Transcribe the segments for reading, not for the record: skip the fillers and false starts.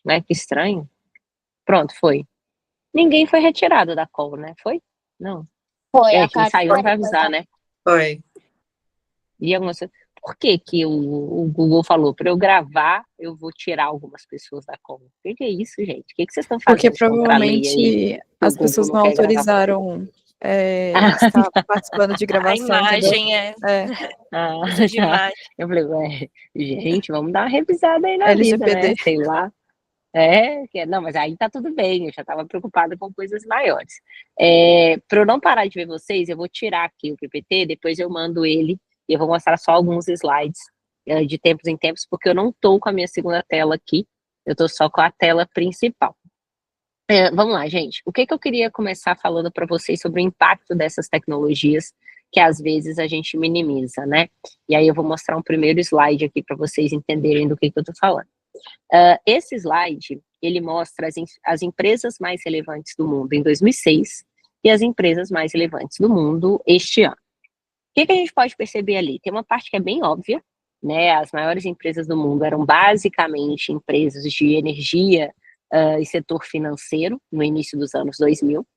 Né, que estranho. Pronto, foi. Ninguém foi retirado da call, né, foi? Não. Foi, a Quem saiu não Karine vai avisar, né. Foi. E algumas por que que o Google falou: "Pra eu gravar, eu vou tirar algumas pessoas da call"? Que é isso, gente? O que que vocês estão Porque fazendo de contra a lei aí, provavelmente que o as Google pessoas não não quer gravar? autorizaram estar participando de A gravação, entendeu? imagem é É, Ah, uso de tá. imagem. Eu falei: "Ué, gente, vamos dar uma revisada aí na vida, LGPD. né, sei lá". Não, mas aí tá tudo bem, eu já estava preocupada com coisas maiores. Pra eu não parar de ver vocês, eu vou tirar aqui o PPT, depois eu mando ele, e eu vou mostrar só alguns slides, de tempos em tempos, porque eu não tô com a minha segunda tela aqui, eu tô só com a tela principal. Vamos lá, gente, o que que eu queria começar falando para vocês sobre o impacto dessas tecnologias, que às vezes a gente minimiza, né. E aí eu vou mostrar um primeiro slide aqui para vocês entenderem do que eu tô falando. Esse slide, ele mostra as empresas mais relevantes do mundo em 2006 e as empresas mais relevantes do mundo este ano. O que que a gente pode perceber ali? Tem uma parte que é bem óbvia, né, as maiores empresas do mundo eram basicamente empresas de energia, e setor financeiro, no início dos anos 2000,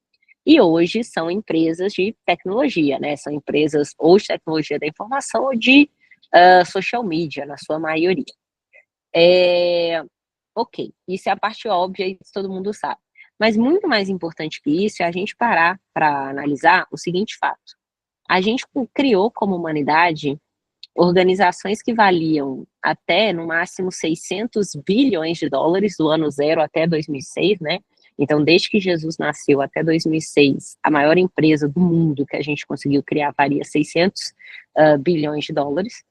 e hoje são empresas de tecnologia, né, são empresas ou de tecnologia da informação ou de, social media, na sua maioria. Ok, isso é a parte óbvia e todo mundo sabe. Mas muito mais importante que isso é a gente parar para analisar o seguinte fato: a gente criou como humanidade organizações que valiam até, no máximo, 600 bilhões de dólares do ano zero até 2006, né. Então, desde que Jesus nasceu até 2006, a maior empresa do mundo que a gente conseguiu criar valia 600 bilhões de dólares.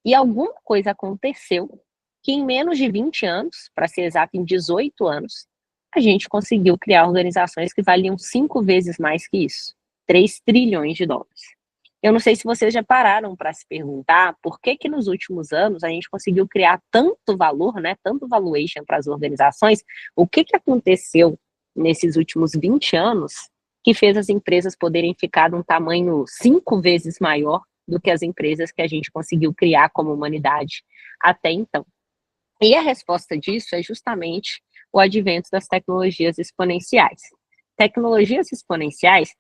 E alguma coisa aconteceu que em menos de 20 anos, para ser exato, em 18 anos, a gente conseguiu criar organizações que valiam 5 vezes mais que isso, 3 trilhões de dólares. Eu não sei se vocês já pararam para se perguntar por que que nos últimos anos a gente conseguiu criar tanto valor, né, tanto valuation para as organizações, o que que aconteceu nesses últimos 20 anos que fez as empresas poderem ficar de um tamanho 5 vezes maior do que as empresas que a gente conseguiu criar como humanidade até então. E a resposta disso é justamente o advento das tecnologias exponenciais. Tecnologias exponenciais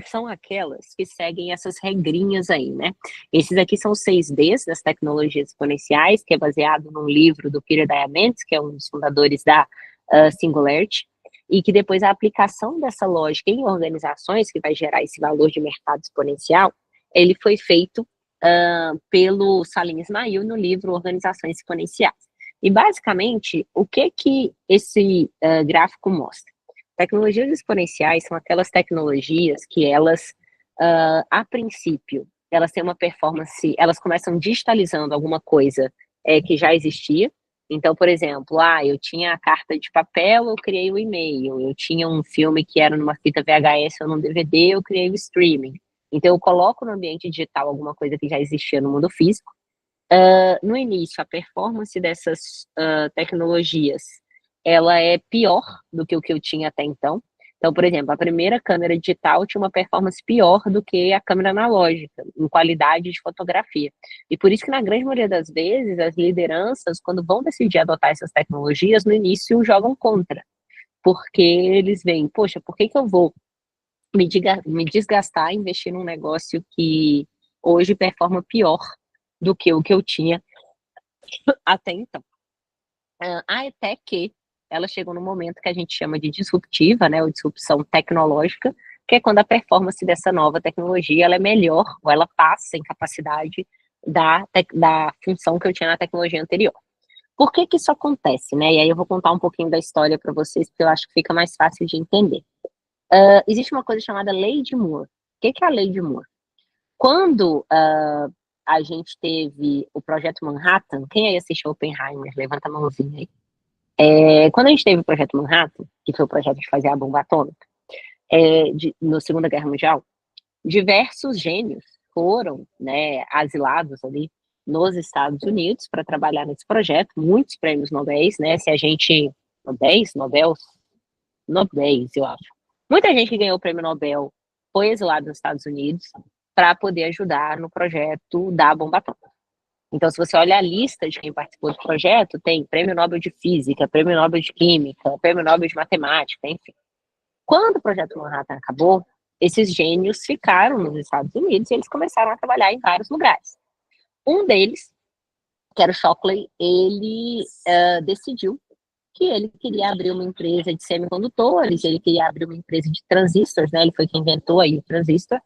são aquelas que seguem essas regrinhas aí, né? Esses aqui são os 6Ds das tecnologias exponenciais, que é baseado num livro do Peter Diamandis, que é um dos fundadores da Singularity, e que depois a aplicação dessa lógica em organizações, que vai gerar esse valor de mercado exponencial, ele foi feito pelo Salim Ismail no livro Organizações Exponenciais. E basicamente, o que que esse gráfico mostra? Tecnologias exponenciais são aquelas tecnologias que elas, a princípio, elas têm uma performance, elas começam digitalizando alguma coisa que já existia. Então, por exemplo, eu tinha a carta de papel, eu criei o e-mail, eu tinha um filme que era numa fita VHS ou num DVD, eu criei o streaming. Então, eu coloco no ambiente digital alguma coisa que já existia no mundo físico. No início, a performance dessas tecnologias, ela é pior do que o que eu tinha até então. Então, por exemplo, a primeira câmera digital tinha uma performance pior do que a câmera analógica, em qualidade de fotografia. E por isso que, na grande maioria das vezes, as lideranças, quando vão decidir adotar essas tecnologias, no início jogam contra, porque eles veem, poxa, por que que eu vou me desgastar, investir num negócio que hoje performa pior do que o que eu tinha até então. Até que ela chegou no momento que a gente chama de disruptiva, né, ou disrupção tecnológica, que é quando a performance dessa nova tecnologia ela é melhor, ou ela passa em capacidade da função que eu tinha na tecnologia anterior. Por que que isso acontece, né? E aí eu vou contar um pouquinho da história para vocês, porque eu acho que fica mais fácil de entender. Existe uma coisa chamada Lei de Moore. O que que é a Lei de Moore? Quando a gente teve o Projeto Manhattan, quem aí assistiu Oppenheimer? Levanta a mãozinha aí. Quando a gente teve o Projeto Manhattan, que foi o projeto de fazer a bomba atômica, na Segunda Guerra Mundial, diversos gênios foram, né, asilados ali nos Estados Unidos para trabalhar nesse projeto, muitos prêmios Nobel, né, se a gente, Nobel, eu acho. Muita gente que ganhou o prêmio Nobel foi exilado nos Estados Unidos para poder ajudar no projeto da bomba atômica. Então, se você olha a lista de quem participou do projeto, tem Prêmio Nobel de Física, Prêmio Nobel de Química, Prêmio Nobel de Matemática, enfim. Quando o Projeto Manhattan acabou, esses gênios ficaram nos Estados Unidos e eles começaram a trabalhar em vários lugares. Um deles, que era o Shockley, ele decidiu que ele queria abrir uma empresa de semicondutores, ele queria abrir uma empresa de transistores, né? Ele foi quem inventou aí o transistor,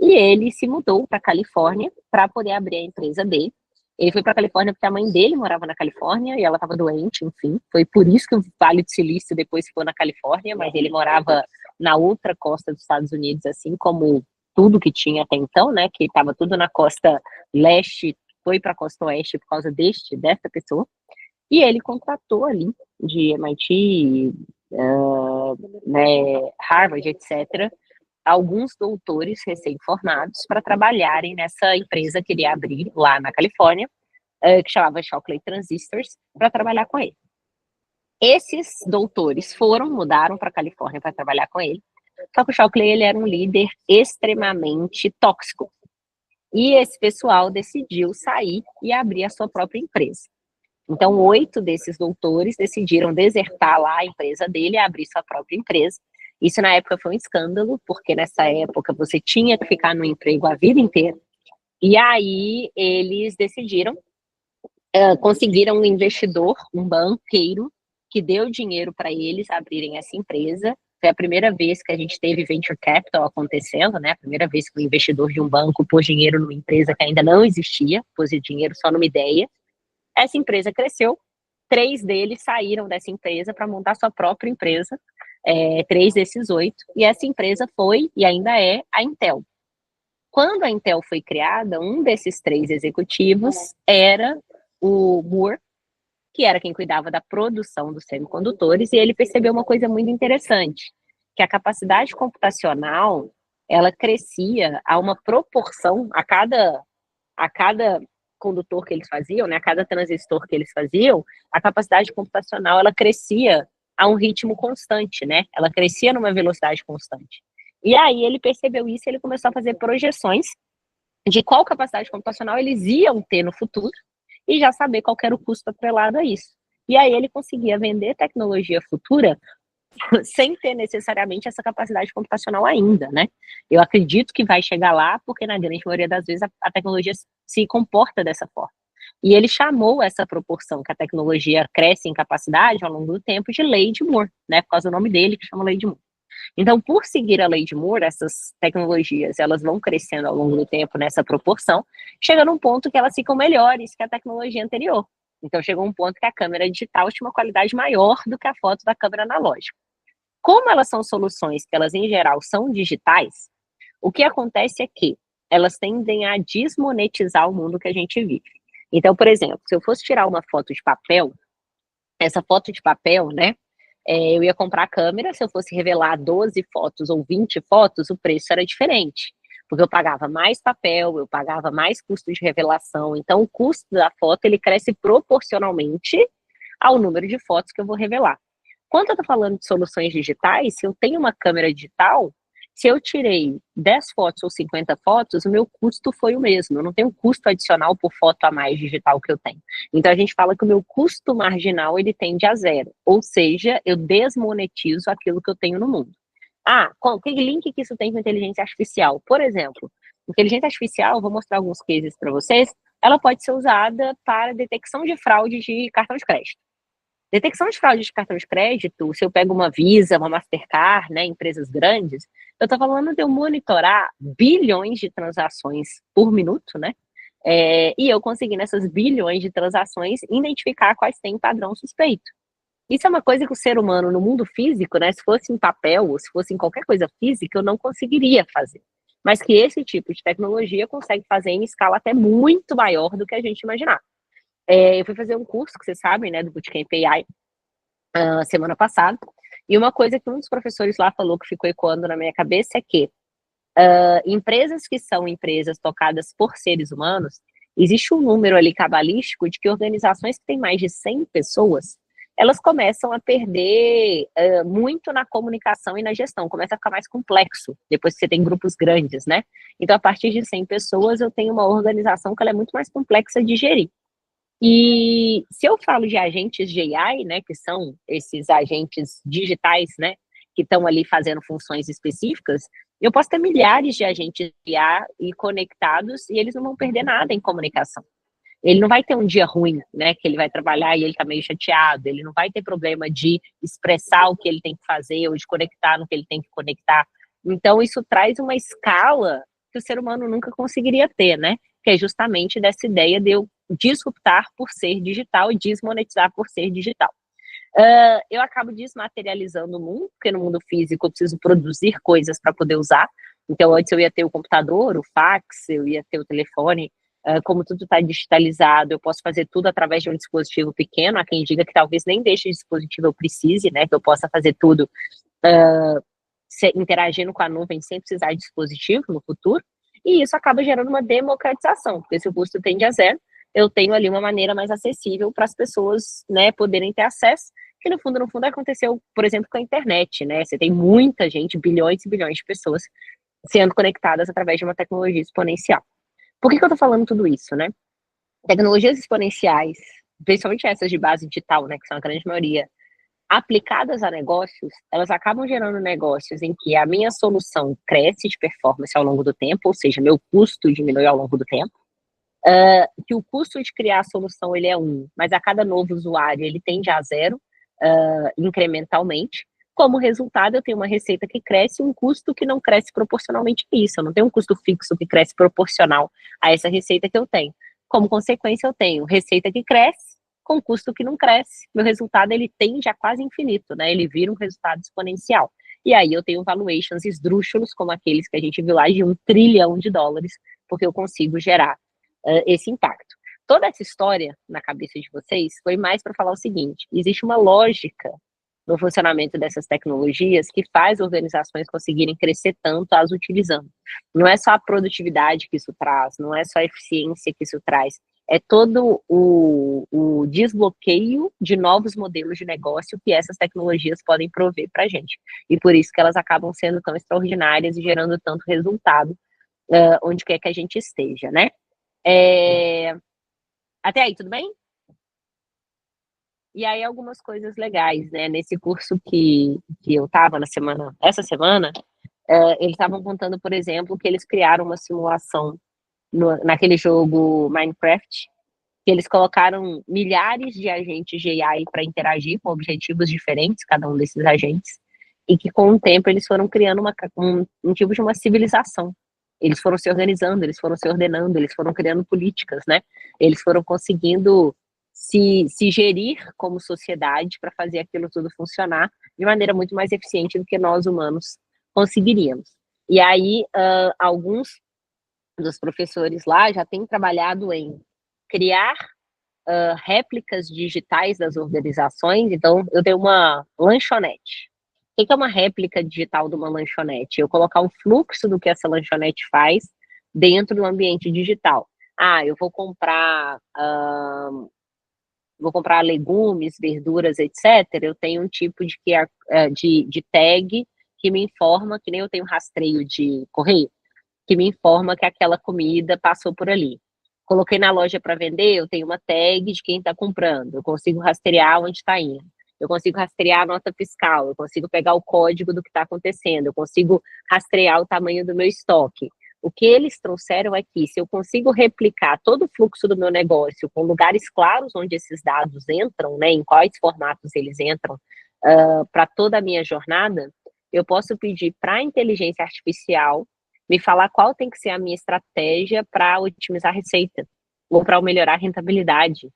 e ele se mudou para a Califórnia para poder abrir a empresa dele. Ele foi para a Califórnia porque a mãe dele morava na Califórnia e ela estava doente, enfim. Foi por isso que o Vale do Silício depois ficou na Califórnia, mas ele morava na outra costa dos Estados Unidos, assim como tudo que tinha até então, né? Que estava tudo na costa leste, foi para a costa oeste por causa dessa pessoa. E ele contratou ali, de MIT, né, Harvard, etc., alguns doutores recém-formados para trabalharem nessa empresa que ele ia abrir lá na Califórnia, que chamava Shockley Transistors, para trabalhar com ele. Esses doutores mudaram para a Califórnia para trabalhar com ele, só que o Shockley ele era um líder extremamente tóxico. E esse pessoal decidiu sair e abrir a sua própria empresa. Então, 8 desses doutores decidiram desertar lá a empresa dele e abrir sua própria empresa. Isso na época foi um escândalo, porque nessa época você tinha que ficar no emprego a vida inteira. E aí eles decidiram, conseguiram um investidor, um banqueiro, que deu dinheiro para eles abrirem essa empresa. Foi a primeira vez que a gente teve venture capital acontecendo, né? A primeira vez que o investidor de um banco pôs dinheiro numa empresa que ainda não existia, pôs dinheiro só numa ideia. Essa empresa cresceu, 3 deles saíram dessa empresa para montar sua própria empresa, 3 desses 8, e essa empresa foi, e ainda é, a Intel. Quando a Intel foi criada, um desses 3 executivos era o Moore, que era quem cuidava da produção dos semicondutores, e ele percebeu uma coisa muito interessante, que a capacidade computacional, ela crescia a uma proporção, a cada condutor que eles faziam, né, a cada transistor que eles faziam, a capacidade computacional, ela crescia a um ritmo constante, né? Ela crescia numa velocidade constante. E aí ele percebeu isso e ele começou a fazer projeções de qual capacidade computacional eles iam ter no futuro e já saber qual era o custo atrelado a isso. E aí ele conseguia vender tecnologia futura sem ter necessariamente essa capacidade computacional ainda, né? Eu acredito que vai chegar lá, porque na grande maioria das vezes a tecnologia se comporta dessa forma. E ele chamou essa proporção que a tecnologia cresce em capacidade ao longo do tempo de lei de Moore, né? Por causa do nome dele, que chama lei de Moore. Então, por seguir a lei de Moore, essas tecnologias, elas vão crescendo ao longo do tempo nessa proporção, chega num ponto que elas ficam melhores que a tecnologia anterior. Então, chegou um ponto que a câmera digital tinha uma qualidade maior do que a foto da câmera analógica. Como elas são soluções que elas, em geral, são digitais, o que acontece é que elas tendem a desmonetizar o mundo que a gente vive. Então, por exemplo, se eu fosse tirar uma foto de papel, essa foto de papel, né, eu ia comprar a câmera, se eu fosse revelar 12 fotos ou 20 fotos, o preço era diferente, porque eu pagava mais papel, eu pagava mais custo de revelação, então o custo da foto, ele cresce proporcionalmente ao número de fotos que eu vou revelar. Quando eu estou falando de soluções digitais, se eu tenho uma câmera digital, se eu tirei 10 fotos ou 50 fotos, o meu custo foi o mesmo. Eu não tenho custo adicional por foto a mais digital que eu tenho. Então, a gente fala que o meu custo marginal, ele tende a 0. Ou seja, eu desmonetizo aquilo que eu tenho no mundo. Que link que isso tem com inteligência artificial? Por exemplo, inteligência artificial, vou mostrar alguns cases para vocês, ela pode ser usada para detecção de fraude de cartão de crédito. Detecção de fraude de cartão de crédito, se eu pego uma Visa, uma Mastercard, né, empresas grandes, eu estou falando de eu monitorar bilhões de transações por minuto, né? E eu conseguir nessas bilhões de transações identificar quais têm padrão suspeito. Isso é uma coisa que o ser humano no mundo físico, né, se fosse em papel ou se fosse em qualquer coisa física, eu não conseguiria fazer. Mas que esse tipo de tecnologia consegue fazer em escala até muito maior do que a gente imaginar. Eu fui fazer um curso, que vocês sabem, né, do Bootcamp AI, semana passada, e uma coisa que um dos professores lá falou que ficou ecoando na minha cabeça é que empresas que são empresas tocadas por seres humanos, existe um número ali cabalístico de que organizações que têm mais de 100 pessoas, elas começam a perder muito na comunicação e na gestão, começa a ficar mais complexo, depois que você tem grupos grandes, né? Então, a partir de 100 pessoas, eu tenho uma organização que ela é muito mais complexa de gerir. E se eu falo de agentes de AI, né, que são esses agentes digitais, né, que estão ali fazendo funções específicas, eu posso ter milhares de agentes de IA e conectados e eles não vão perder nada em comunicação. Ele não vai ter um dia ruim, né, que ele vai trabalhar e ele tá meio chateado, ele não vai ter problema de expressar o que ele tem que fazer ou de conectar no que ele tem que conectar. Então isso traz uma escala que o ser humano nunca conseguiria ter, né, que é justamente dessa ideia de eu disruptar por ser digital e desmonetizar por ser digital. Eu acabo desmaterializando o mundo, porque no mundo físico eu preciso produzir coisas para poder usar. Então, antes eu ia ter o computador, o fax, eu ia ter o telefone. Como tudo está digitalizado, eu posso fazer tudo através de um dispositivo pequeno. Há quem diga que talvez nem desse dispositivo eu precise, né? Que eu possa fazer tudo interagindo com a nuvem sem precisar de dispositivo no futuro. E isso acaba gerando uma democratização, porque se o custo tende a zero, eu tenho ali uma maneira mais acessível para as pessoas, né, poderem ter acesso, que no fundo aconteceu, por exemplo, com a internet, né? Você tem muita gente, bilhões e bilhões de pessoas sendo conectadas através de uma tecnologia exponencial. Por que eu tô falando tudo isso, né? Tecnologias exponenciais, principalmente essas de base digital, né, que são a grande maioria, aplicadas a negócios, elas acabam gerando negócios em que a minha solução cresce de performance ao longo do tempo, ou seja, meu custo diminui ao longo do tempo, que o custo de criar a solução ele é mas a cada novo usuário ele tende a zero, incrementalmente. Como resultado, eu tenho uma receita que cresce e um custo que não cresce proporcionalmente a isso. Eu não tenho um custo fixo que cresce proporcional a essa receita que eu tenho. Como consequência, eu tenho receita que cresce com custo que não cresce. Meu resultado ele tende a quase infinito, né? Ele vira um resultado exponencial. E aí eu tenho valuations esdrúxulos, como aqueles que a gente viu lá de $1 trilhão, porque eu consigo gerar esse impacto. Toda essa história na cabeça de vocês foi mais para falar o seguinte: existe uma lógica no funcionamento dessas tecnologias que faz organizações conseguirem crescer tanto as utilizando. Não é só a produtividade que isso traz, não é só a eficiência que isso traz, é todo o desbloqueio de novos modelos de negócio que essas tecnologias podem prover para a gente. E por isso que elas acabam sendo tão extraordinárias e gerando tanto resultado onde quer que a gente esteja, né? Até aí, tudo bem? E aí, algumas coisas legais, né? Nesse curso que eu estava essa semana, eles estavam contando, por exemplo, que eles criaram uma simulação naquele jogo Minecraft, que eles colocaram milhares de agentes de AI para interagir com objetivos diferentes, cada um desses agentes, e que com o tempo eles foram criando um tipo de uma civilização. Eles foram se organizando, eles foram se ordenando, eles foram criando políticas, né? Eles foram conseguindo se gerir como sociedade para fazer aquilo tudo funcionar de maneira muito mais eficiente do que nós humanos conseguiríamos. E aí, alguns dos professores lá já têm trabalhado em criar réplicas digitais das organizações. Então, eu tenho uma lanchonete. O que é uma réplica digital de uma lanchonete? Eu colocar um fluxo do que essa lanchonete faz dentro do ambiente digital. Eu vou comprar legumes, verduras, etc. Eu tenho um tipo de tag que me informa, que nem eu tenho rastreio de correio, que me informa que aquela comida passou por ali. Coloquei na loja para vender, eu tenho uma tag de quem está comprando, eu consigo rastrear onde está indo, eu consigo rastrear a nota fiscal, eu consigo pegar o código do que está acontecendo, eu consigo rastrear o tamanho do meu estoque. O que eles trouxeram aqui, se eu consigo replicar todo o fluxo do meu negócio com lugares claros onde esses dados entram, né, em quais formatos eles entram, para toda a minha jornada, eu posso pedir para a inteligência artificial me falar qual tem que ser a minha estratégia para otimizar a receita ou para melhorar a rentabilidade.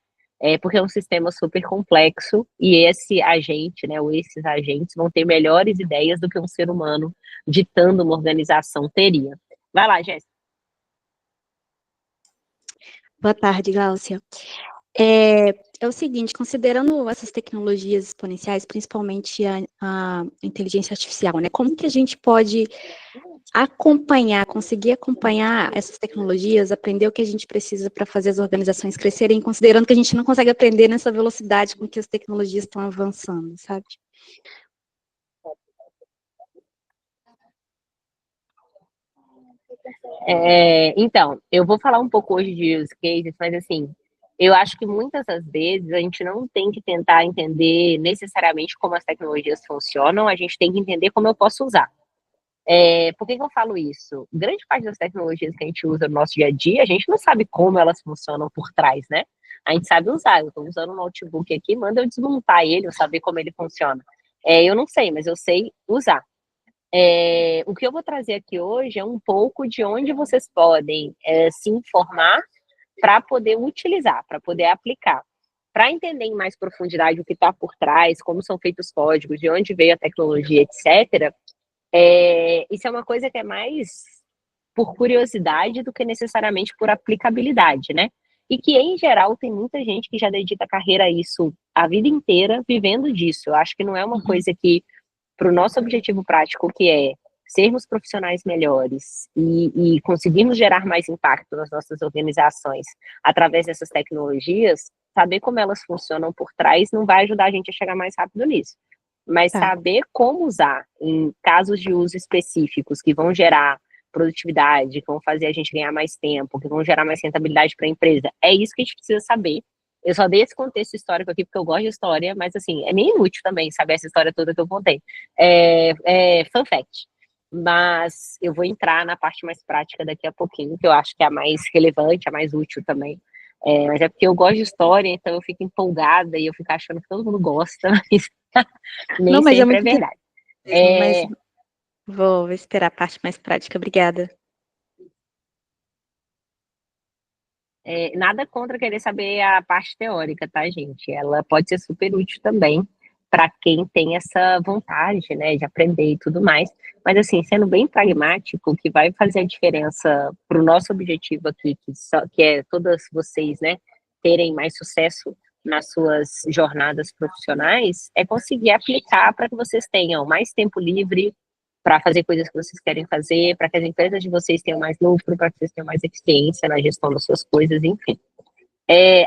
Porque é um sistema super complexo e esse agente, né, ou esses agentes vão ter melhores ideias do que um ser humano ditando uma organização teria. Vai lá, Jéssica. Boa tarde, Gláucia. É o seguinte, considerando essas tecnologias exponenciais, principalmente a inteligência artificial, né? Como que a gente pode conseguir acompanhar essas tecnologias, aprender o que a gente precisa para fazer as organizações crescerem, considerando que a gente não consegue aprender nessa velocidade com que as tecnologias estão avançando, sabe? Então, eu vou falar um pouco hoje de use cases, mas assim, Eu acho que muitas das vezes a gente não tem que tentar entender necessariamente como as tecnologias funcionam, a gente tem que entender como eu posso usar. Por que que eu falo isso? Grande parte das tecnologias que a gente usa no nosso dia a dia, a gente não sabe como elas funcionam por trás, né? A gente sabe usar. Eu estou usando um notebook aqui, manda eu desmontar ele, eu saber como ele funciona. Eu não sei, mas eu sei usar. O que eu vou trazer aqui hoje é um pouco de onde vocês podem se informar para poder utilizar, para poder aplicar. Para entender em mais profundidade o que está por trás, como são feitos os códigos, de onde veio a tecnologia, etc., isso é uma coisa que é mais por curiosidade do que necessariamente por aplicabilidade, né? E que, em geral, tem muita gente que já dedica a carreira a isso a vida inteira, vivendo disso. Eu acho que não é uma coisa que, para o nosso objetivo prático, que é sermos profissionais melhores e conseguirmos gerar mais impacto nas nossas organizações através dessas tecnologias, saber como elas funcionam por trás não vai ajudar a gente a chegar mais rápido nisso. Mas Tá. saber como usar em casos de uso específicos que vão gerar produtividade, que vão fazer a gente ganhar mais tempo, que vão gerar mais rentabilidade para a empresa, é isso que a gente precisa saber. Eu só dei esse contexto histórico aqui porque eu gosto de história, mas assim, é meio inútil também saber essa história toda que eu contei. Fun fact. Mas eu vou entrar na parte mais prática daqui a pouquinho, que eu acho que é a mais relevante, a mais útil também. Mas é porque eu gosto de história, então eu fico empolgada e eu fico achando que todo mundo gosta, mas nem Não, mas é sempre é muito interessante verdade. mesmo, mas vou esperar a parte mais prática. Obrigada. Nada contra querer saber a parte teórica, tá, gente? Ela pode ser super útil também para quem tem essa vontade, né, de aprender e tudo mais. Mas, assim, sendo bem pragmático, o que vai fazer a diferença para o nosso objetivo aqui, que é todas vocês, né, terem mais sucesso nas suas jornadas profissionais, é conseguir aplicar para que vocês tenham mais tempo livre, para fazer coisas que vocês querem fazer, para que as empresas de vocês tenham mais lucro, para que vocês tenham mais eficiência na gestão das suas coisas, enfim.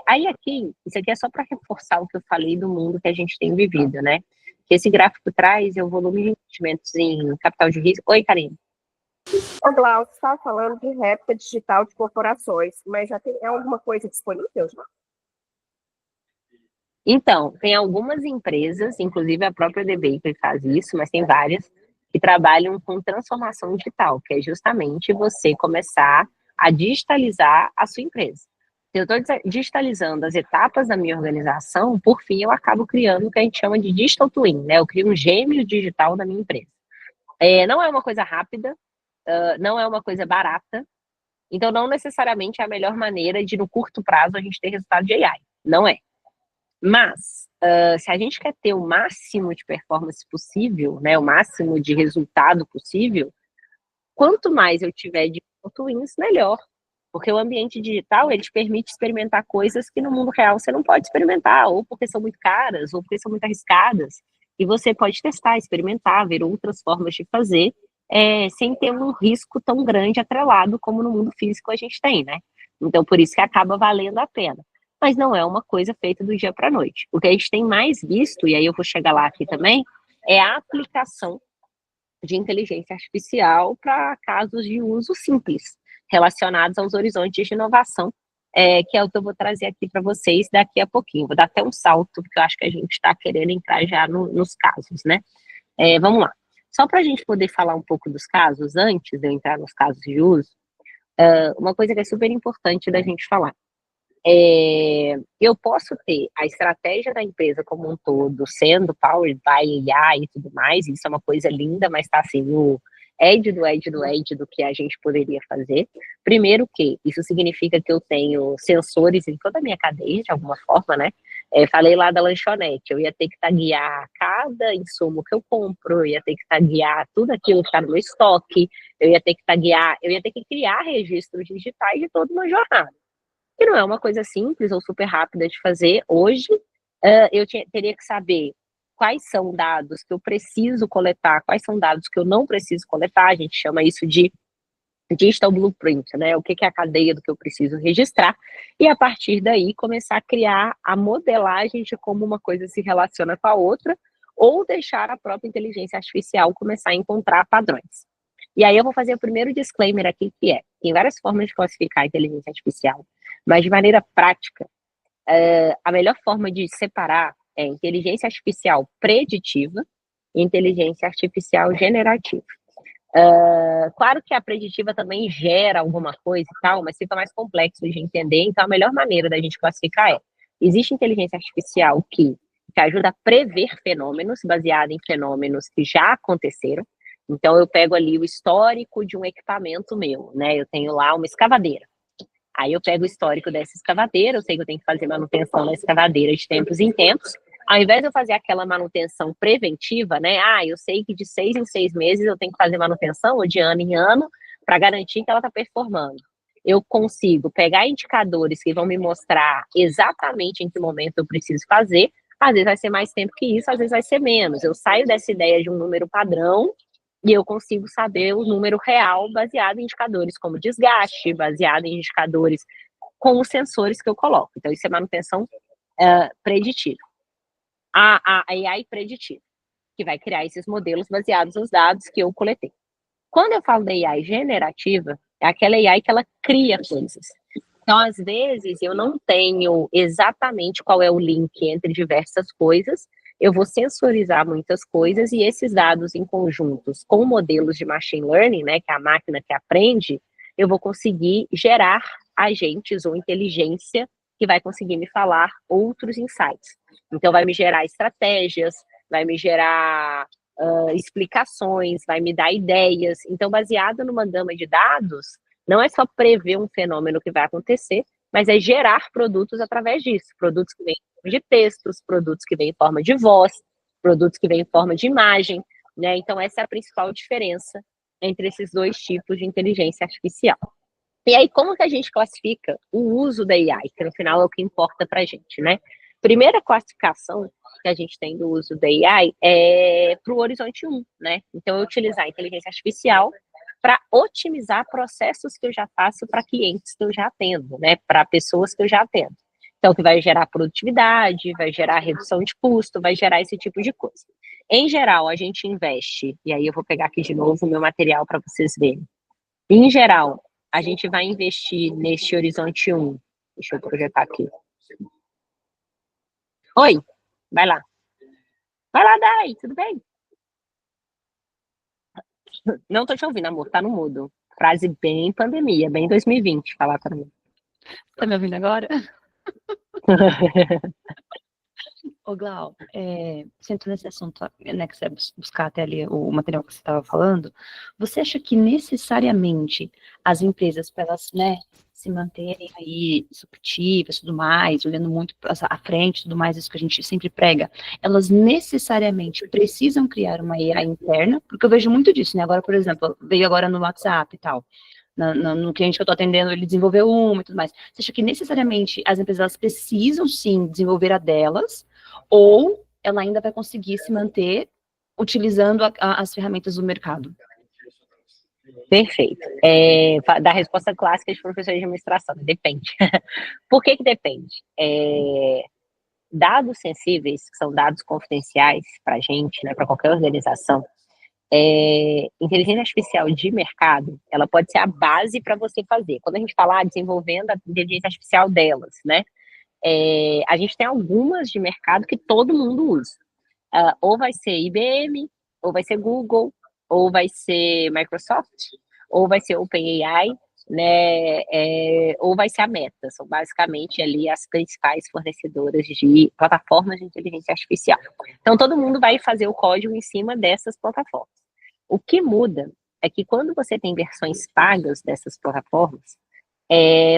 Aí aqui, isso aqui é só para reforçar o que eu falei do mundo que a gente tem vivido, né? Que esse gráfico traz é o volume de investimentos em capital de risco. Oi, Karine. O Glaucio está falando de réplica digital de corporações, mas já tem alguma coisa disponível? Então, tem algumas empresas, inclusive a própria The Baker faz isso, mas tem várias, que trabalham com transformação digital, que é justamente você começar a digitalizar a sua empresa. Se eu estou digitalizando as etapas da minha organização, por fim, eu acabo criando o que a gente chama de digital twin, né? Eu crio um gêmeo digital da minha empresa. Não é uma coisa rápida, não é uma coisa barata, então não necessariamente é a melhor maneira de, no curto prazo, a gente ter resultado de AI. Não é. Mas, se a gente quer ter o máximo de performance possível, né, o máximo de resultado possível, quanto mais eu tiver de twins, melhor. Porque o ambiente digital, ele te permite experimentar coisas que no mundo real você não pode experimentar, ou porque são muito caras, ou porque são muito arriscadas. E você pode testar, experimentar, ver outras formas de fazer, sem ter um risco tão grande atrelado como no mundo físico a gente tem, né? Então, por isso que acaba valendo a pena. Mas não é uma coisa feita do dia para a noite. O que a gente tem mais visto, e aí eu vou chegar lá aqui também, é a aplicação de inteligência artificial para casos de uso simples, relacionados aos horizontes de inovação, que é o que eu vou trazer aqui para vocês daqui a pouquinho. Vou dar até um salto, porque eu acho que a gente está querendo entrar já nos casos, né? Vamos lá. Só para a gente poder falar um pouco dos casos, antes de eu entrar nos casos de uso, uma coisa que é super importante da gente falar. Eu posso ter a estratégia da empresa como um todo sendo powered by AI e tudo mais, isso é uma coisa linda, mas está assim, no edge do que a gente poderia fazer. Primeiro que isso significa que eu tenho sensores em toda a minha cadeia, de alguma forma, né? Falei lá da lanchonete, eu ia ter que taguear cada insumo que eu compro, eu ia ter que taguear tudo aquilo que está no meu estoque, eu ia ter que taguear, eu ia ter que criar registros digitais de toda uma jornada que não é uma coisa simples ou super rápida de fazer. Hoje, eu teria que saber quais são dados que eu preciso coletar, quais são dados que eu não preciso coletar, a gente chama isso de digital blueprint, né? O que é a cadeia do que eu preciso registrar, e a partir daí começar a criar a modelagem de como uma coisa se relaciona com a outra, ou deixar a própria inteligência artificial começar a encontrar padrões. E aí eu vou fazer o primeiro disclaimer aqui, que tem várias formas de classificar a inteligência artificial, mas de maneira prática, A melhor forma de separar é inteligência artificial preditiva e inteligência artificial generativa. Claro que a preditiva também gera alguma coisa e tal, mas fica mais complexo de entender, então a melhor maneira da gente classificar existe inteligência artificial que ajuda a prever fenômenos, baseada em fenômenos que já aconteceram. Então eu pego ali o histórico de um equipamento meu, né? Eu tenho lá uma escavadeira. Aí eu pego o histórico dessa escavadeira, eu sei que eu tenho que fazer manutenção da escavadeira de tempos em tempos. Ao invés de eu fazer aquela manutenção preventiva, né? Eu sei que de 6 em 6 meses eu tenho que fazer manutenção, ou de ano em ano, para garantir que ela está performando. Eu consigo pegar indicadores que vão me mostrar exatamente em que momento eu preciso fazer. Às vezes vai ser mais tempo que isso, às vezes vai ser menos. Eu saio dessa ideia de um número padrão e eu consigo saber o número real baseado em indicadores como desgaste, baseado em indicadores com os sensores que eu coloco. Então, isso é manutenção preditiva. A AI preditiva, que vai criar esses modelos baseados nos dados que eu coletei. Quando eu falo da AI generativa, é aquela AI que ela cria coisas. Então, às vezes, eu não tenho exatamente qual é o link entre diversas coisas, eu vou sensorizar muitas coisas e esses dados em conjuntos com modelos de machine learning, né, que é a máquina que aprende, eu vou conseguir gerar agentes ou inteligência que vai conseguir me falar outros insights. Então, vai me gerar estratégias, vai me gerar explicações, vai me dar ideias. Então, baseado numa gama de dados, não é só prever um fenômeno que vai acontecer, mas é gerar produtos através disso. Produtos que vêm em forma de textos, produtos que vêm em forma de voz, produtos que vêm em forma de imagem, né? Então, essa é a principal diferença entre esses dois tipos de inteligência artificial. E aí, como que a gente classifica o uso da AI, que no final é o que importa para a gente, né? Primeira classificação que a gente tem do uso da AI é para o horizonte 1, né? Então, eu utilizar a inteligência artificial para otimizar processos que eu já faço para clientes que eu já atendo, né? Para pessoas que eu já atendo. Então, que vai gerar produtividade, vai gerar redução de custo, vai gerar esse tipo de coisa. Em geral, a gente investe, e aí eu vou pegar aqui de novo o meu material para vocês verem. Em geral, a gente vai investir neste horizonte 1. Deixa eu projetar aqui. Oi, vai lá. Vai lá, Dai, tudo bem? Não tô te ouvindo, amor, tá no mudo. Frase bem pandemia, bem 2020, falar para mim. Tá me ouvindo agora? Ô, Glau, você entrou nesse assunto, né, que você vai buscar até ali o material que você estava falando, você acha que necessariamente as empresas, para elas, né, se manterem aí disruptivas e tudo mais, olhando muito à frente e tudo mais, isso que a gente sempre prega, elas necessariamente precisam criar uma AI interna? Porque eu vejo muito disso, né? Agora, por exemplo, veio agora no WhatsApp e tal. No cliente que eu estou atendendo, ele desenvolveu uma e tudo mais. Você acha que necessariamente as empresas elas precisam sim desenvolver a delas, ou ela ainda vai conseguir se manter utilizando as ferramentas do mercado? Perfeito. Da resposta clássica de professor de administração, depende. Por que depende? Dados sensíveis, que são dados confidenciais para a gente, né, para qualquer organização, inteligência artificial de mercado, ela pode ser a base para você fazer. Quando a gente fala desenvolvendo a inteligência artificial delas, né, a gente tem algumas de mercado que todo mundo usa. Ou vai ser IBM, ou vai ser Google, ou vai ser Microsoft, ou vai ser OpenAI, né, ou vai ser a Meta. São basicamente ali as principais fornecedoras de plataformas de inteligência artificial. Então, todo mundo vai fazer o código em cima dessas plataformas. O que muda é que quando você tem versões pagas dessas plataformas,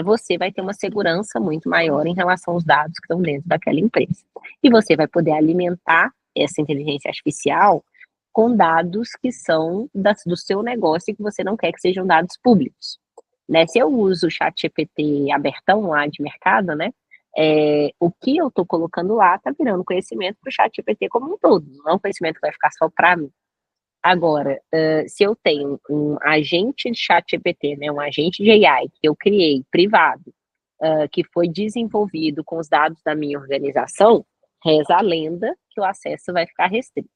você vai ter uma segurança muito maior em relação aos dados que estão dentro daquela empresa. E você vai poder alimentar essa inteligência artificial com dados que são do seu negócio e que você não quer que sejam dados públicos. Né? Se eu uso o ChatGPT abertão lá de mercado, né, o que eu estou colocando lá está virando conhecimento para o ChatGPT como um todo, não é um conhecimento que vai ficar só para mim. Agora, se eu tenho um agente de ChatGPT, né, um agente de AI que eu criei, privado, que foi desenvolvido com os dados da minha organização, reza a lenda que o acesso vai ficar restrito.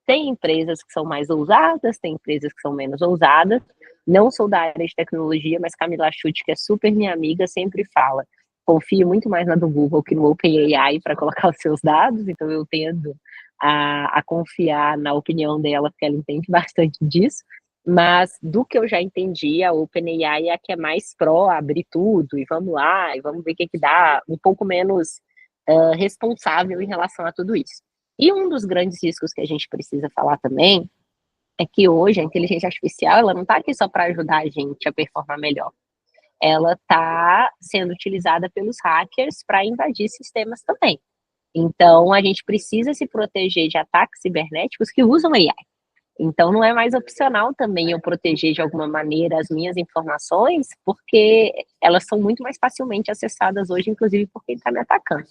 Tem empresas que são mais ousadas, tem empresas que são menos ousadas. Não sou da área de tecnologia, mas Camila Schutt, que é super minha amiga, sempre fala confio muito mais na do Google que no OpenAI para colocar os seus dados, então eu tendo a confiar na opinião dela, porque ela entende bastante disso, mas do que eu já entendi, a OpenAI é a que é mais pró, abrir tudo, e vamos lá, e vamos ver o que dá, um pouco menos responsável em relação a tudo isso. E um dos grandes riscos que a gente precisa falar também é que hoje a inteligência artificial, ela não está aqui só para ajudar a gente a performar melhor, ela está sendo utilizada pelos hackers para invadir sistemas também. Então, a gente precisa se proteger de ataques cibernéticos que usam AI. Então, não é mais opcional também eu proteger de alguma maneira as minhas informações, porque elas são muito mais facilmente acessadas hoje, inclusive por quem está me atacando.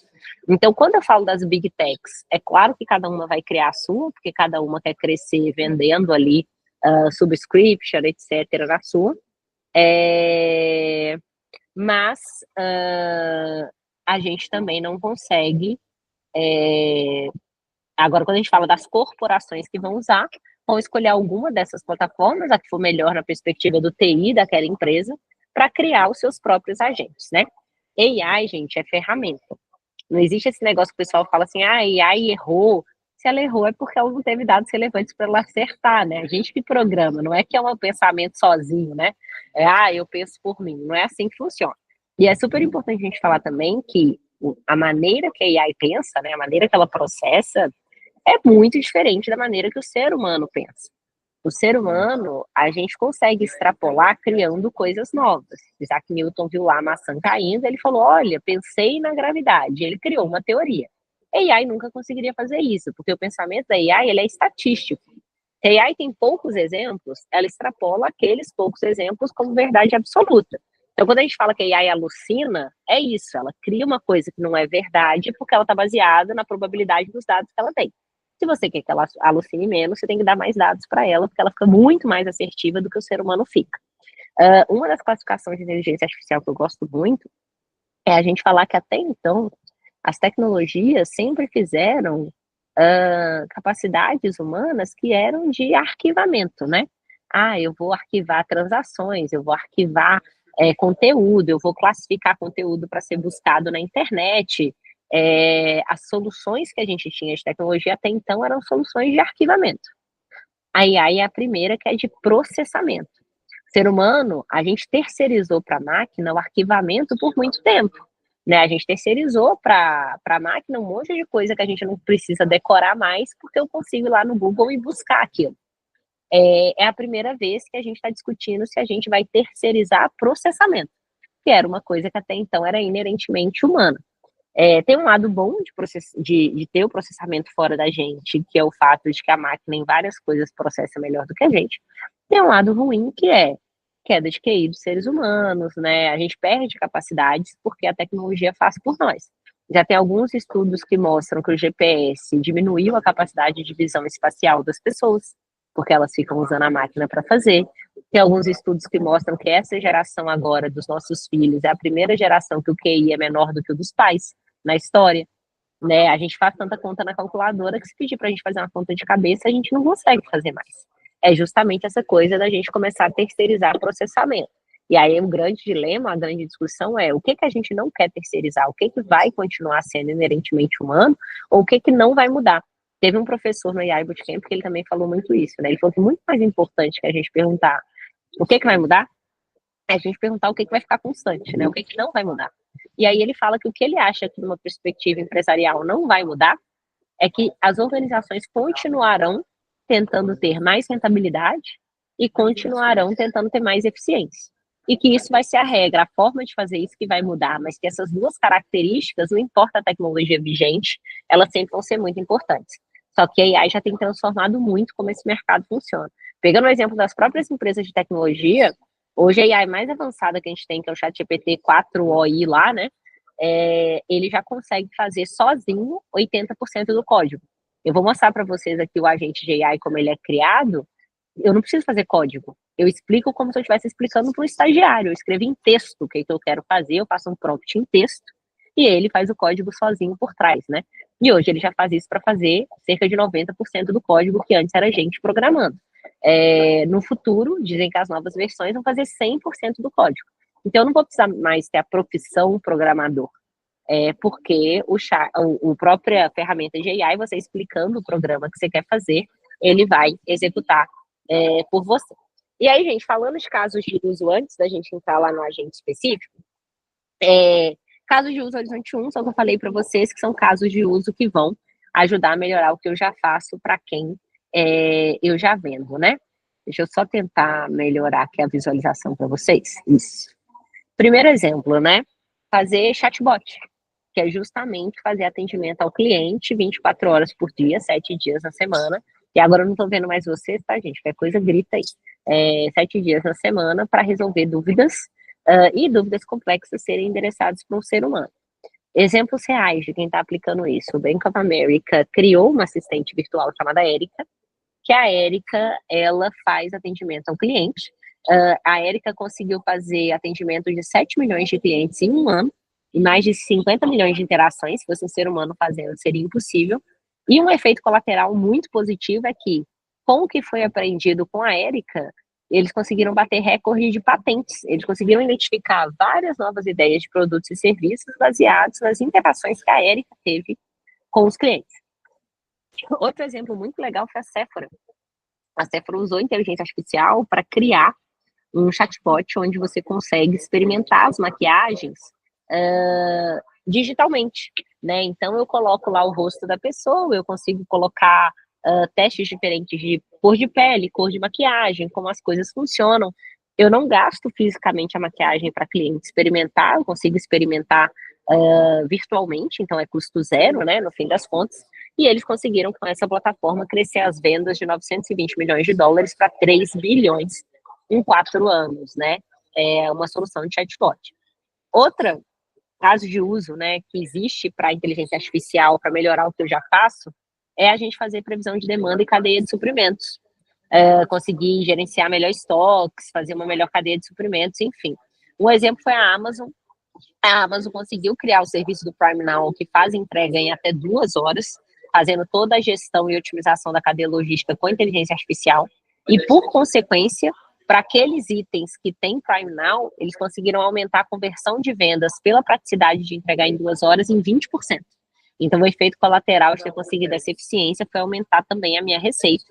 Então, quando eu falo das big techs, é claro que cada uma vai criar a sua, porque cada uma quer crescer vendendo ali subscription, etc., na sua. Mas a gente também não consegue. Agora, quando a gente fala das corporações que vão usar, vão escolher alguma dessas plataformas, a que for melhor na perspectiva do TI daquela empresa, para criar os seus próprios agentes, né? AI, gente, é ferramenta. Não existe esse negócio que o pessoal fala assim, AI errou. Se ela errou é porque ela não teve dados relevantes para ela acertar, né? A gente que programa, não é que é um pensamento sozinho, né? Eu penso por mim. Não é assim que funciona. E é super importante a gente falar também que a maneira que a AI pensa, né? A maneira que ela processa é muito diferente da maneira que o ser humano pensa. O ser humano, a gente consegue extrapolar criando coisas novas. Isaac Newton viu lá a maçã caindo, ele falou, olha, pensei na gravidade. Ele criou uma teoria. A AI nunca conseguiria fazer isso, porque o pensamento da AI ele é estatístico. Se a AI tem poucos exemplos, ela extrapola aqueles poucos exemplos como verdade absoluta. Então, quando a gente fala que a AI alucina, é isso, ela cria uma coisa que não é verdade porque ela está baseada na probabilidade dos dados que ela tem. Se você quer que ela alucine menos, você tem que dar mais dados para ela, porque ela fica muito mais assertiva do que o ser humano fica. Uma das classificações de inteligência artificial que eu gosto muito é a gente falar que até então as tecnologias sempre fizeram capacidades humanas que eram de arquivamento, né? Eu vou arquivar transações, eu vou arquivar conteúdo, eu vou classificar conteúdo para ser buscado na internet. As soluções que a gente tinha de tecnologia até então eram soluções de arquivamento. A AI é a primeira, que é de processamento. Ser humano, a gente terceirizou para a máquina o arquivamento por muito tempo. Né? A gente terceirizou para a máquina um monte de coisa que a gente não precisa decorar mais, porque eu consigo ir lá no Google e buscar aquilo. É a primeira vez que a gente está discutindo se a gente vai terceirizar processamento, que era uma coisa que até então era inerentemente humana. Tem um lado bom de ter o processamento fora da gente, que é o fato de que a máquina em várias coisas processa melhor do que a gente. Tem um lado ruim, que é queda de QI dos seres humanos, né? A gente perde capacidades porque a tecnologia faz por nós. Já tem alguns estudos que mostram que o GPS diminuiu a capacidade de visão espacial das pessoas, porque elas ficam usando a máquina para fazer. Tem alguns estudos que mostram que essa geração agora dos nossos filhos é a primeira geração que o QI é menor do que o dos pais na história, né? A gente faz tanta conta na calculadora que se pedir para a gente fazer uma conta de cabeça, a gente não consegue fazer mais. É justamente essa coisa da gente começar a terceirizar o processamento. E aí o grande dilema, a grande discussão é o que a gente não quer terceirizar, o que vai continuar sendo inerentemente humano, ou o que não vai mudar. Teve um professor no AI Bootcamp que ele também falou muito isso, né? Ele falou que muito mais importante que a gente perguntar o que vai mudar, é a gente perguntar o que vai ficar constante, né? O que não vai mudar. E aí ele fala que o que ele acha que numa perspectiva empresarial não vai mudar é que as organizações continuarão tentando ter mais rentabilidade e continuarão tentando ter mais eficiência. E que isso vai ser a regra, a forma de fazer isso que vai mudar, mas que essas duas características, não importa a tecnologia vigente, elas sempre vão ser muito importantes. Só que a AI já tem transformado muito como esse mercado funciona. Pegando o exemplo das próprias empresas de tecnologia, hoje a AI mais avançada que a gente tem, que é o ChatGPT 4OI lá, né? Ele já consegue fazer sozinho 80% do código. Eu vou mostrar para vocês aqui o agente de AI, como ele é criado. Eu não preciso fazer código. Eu explico como se eu estivesse explicando para um estagiário. Eu escrevo em texto o que eu quero fazer, eu faço um prompt em texto, e ele faz o código sozinho por trás, né? E hoje ele já faz isso para fazer cerca de 90% do código que antes era gente programando. No futuro, dizem que as novas versões vão fazer 100% do código. Então, eu não vou precisar mais ter a profissão programador, porque o própria ferramenta de AI, você explicando o programa que você quer fazer, ele vai executar por você. E aí, gente, falando de casos de uso antes da gente entrar lá no agente específico, casos de uso Horizonte 1, só que eu falei para vocês que são casos de uso que vão ajudar a melhorar o que eu já faço para quem eu já vendo, né? Deixa eu só tentar melhorar aqui a visualização para vocês. Isso. Primeiro exemplo, né? Fazer chatbot, que é justamente fazer atendimento ao cliente 24 horas por dia, 7 dias na semana. E agora eu não estou vendo mais vocês, tá, gente? Qualquer coisa grita aí. 7 dias na semana para resolver dúvidas e dúvidas complexas serem endereçadas para um ser humano. Exemplos reais de quem está aplicando isso. O Bank of America criou uma assistente virtual chamada Erika, que a Erika, ela faz atendimento ao cliente. A Erika conseguiu fazer atendimento de 7 milhões de clientes em um ano, e mais de 50 milhões de interações, se fosse um ser humano fazendo, seria impossível. E um efeito colateral muito positivo é que, com o que foi aprendido com a Erika, eles conseguiram bater recorde de patentes. Eles conseguiram identificar várias novas ideias de produtos e serviços baseados nas interações que a Erika teve com os clientes. Outro exemplo muito legal foi a Sephora. A Sephora usou inteligência artificial para criar um chatbot onde você consegue experimentar as maquiagens digitalmente, né? Então, eu coloco lá o rosto da pessoa, eu consigo colocar testes diferentes de cor de pele, cor de maquiagem, como as coisas funcionam. Eu não gasto fisicamente a maquiagem para cliente experimentar, eu consigo experimentar virtualmente, então é custo zero, né, no fim das contas. E eles conseguiram, com essa plataforma, crescer as vendas de 920 milhões de dólares para 3 bilhões em 4 anos, né? É uma solução de chatbot. Outra caso de uso, né, que existe para inteligência artificial, para melhorar o que eu já faço, é a gente fazer previsão de demanda e cadeia de suprimentos. Conseguir gerenciar melhor estoques, fazer uma melhor cadeia de suprimentos, enfim. Um exemplo foi a Amazon. A Amazon conseguiu criar o serviço do Prime Now, que faz entrega em até 2 horas, fazendo toda a gestão e otimização da cadeia logística com inteligência artificial. E, por consequência, para aqueles itens que têm Prime Now, eles conseguiram aumentar a conversão de vendas pela praticidade de entregar em 2 horas em 20%. Então, o efeito colateral de ter conseguido essa eficiência foi aumentar também a minha receita,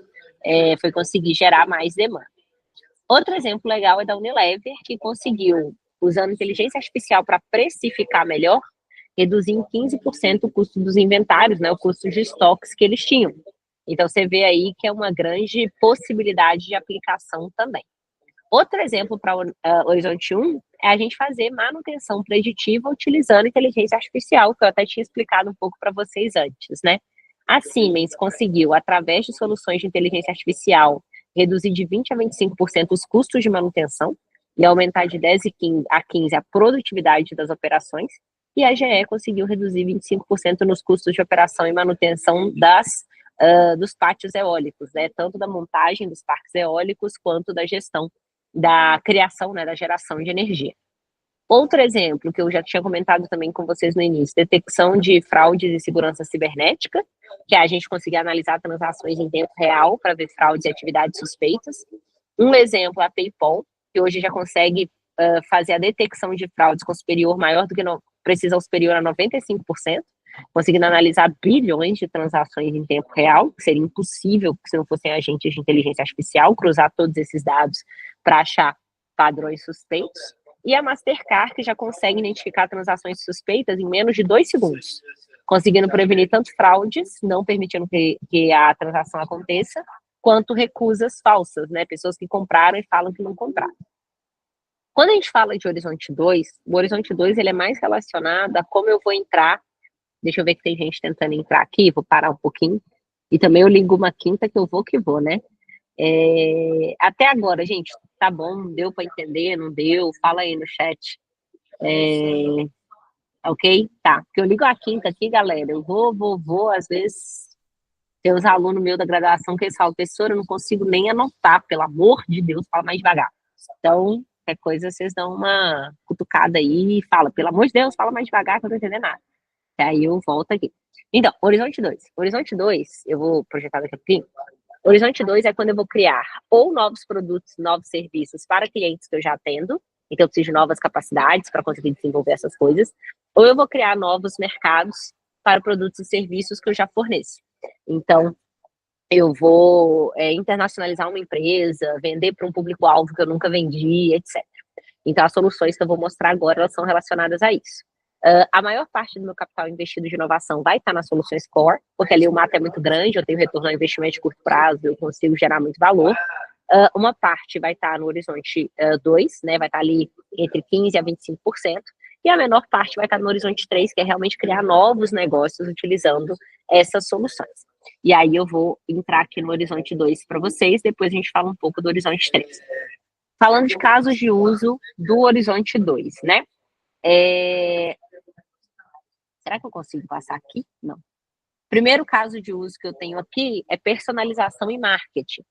foi conseguir gerar mais demanda. Outro exemplo legal é da Unilever, que conseguiu, usando inteligência artificial para precificar melhor, reduzir em 15% o custo dos inventários, né, o custo de estoques que eles tinham. Então, você vê aí que é uma grande possibilidade de aplicação também. Outro exemplo para Horizonte 1 é a gente fazer manutenção preditiva utilizando inteligência artificial, que eu até tinha explicado um pouco para vocês antes, né? A Siemens conseguiu, através de soluções de inteligência artificial, reduzir de 20% a 25% os custos de manutenção e aumentar de 10% a 15% a produtividade das operações. E a GE conseguiu reduzir 25% nos custos de operação e manutenção dos pátios eólicos, né? Tanto da montagem dos parques eólicos quanto da gestão da criação, né, da geração de energia. Outro exemplo, que eu já tinha comentado também com vocês no início, detecção de fraudes e segurança cibernética, que é a gente conseguir analisar transações em tempo real para ver fraudes e atividades suspeitas. Um exemplo é a PayPal, que hoje já consegue fazer a detecção de fraudes com precisão superior a 95%, conseguindo analisar bilhões de transações em tempo real, que seria impossível se não fossem agentes de inteligência artificial, cruzar todos esses dados para achar padrões suspeitos. E a Mastercard, que já consegue identificar transações suspeitas em menos de 2 segundos, conseguindo prevenir tanto fraudes, não permitindo que a transação aconteça, quanto recusas falsas, né? Pessoas que compraram e falam que não compraram. Quando a gente fala de Horizonte 2, o Horizonte 2 ele é mais relacionado a como eu vou entrar. Deixa eu ver que tem gente tentando entrar aqui, vou parar um pouquinho. E também eu ligo uma quinta que eu vou, né? Até agora, gente, tá bom? Deu para entender? Não deu? Fala aí no chat. Ok? Tá. Porque eu ligo a quinta aqui, galera. Eu vou, às vezes tem uns alunos meus da graduação que eles falam, professora, eu não consigo nem anotar, pelo amor de Deus, fala mais devagar. Então, qualquer coisa, vocês dão uma cutucada aí e fala, pelo amor de Deus, fala mais devagar que eu não tô entendendo nada. Aí eu volto aqui. Então, Horizonte 2. Horizonte 2, eu vou projetar daqui a pouquinho. Horizonte 2 é quando eu vou criar ou novos produtos, novos serviços para clientes que eu já atendo, então eu preciso de novas capacidades para conseguir desenvolver essas coisas, ou eu vou criar novos mercados para produtos e serviços que eu já forneço. Então, eu vou internacionalizar uma empresa, vender para um público-alvo que eu nunca vendi, etc. Então, as soluções que eu vou mostrar agora, elas são relacionadas a isso. A maior parte do meu capital investido de inovação vai estar nas soluções core, porque ali o mato é muito grande, eu tenho retorno ao investimento de curto prazo, eu consigo gerar muito valor. Uma parte vai estar no horizonte 2, né, vai estar ali entre 15% a 25%, e a menor parte vai estar no horizonte 3, que é realmente criar novos negócios utilizando essas soluções. E aí eu vou entrar aqui no horizonte 2 para vocês, depois a gente fala um pouco do horizonte 3. Falando de casos de uso do horizonte 2, né? Será que eu consigo passar aqui? Não. Primeiro caso de uso que eu tenho aqui é personalização e marketing,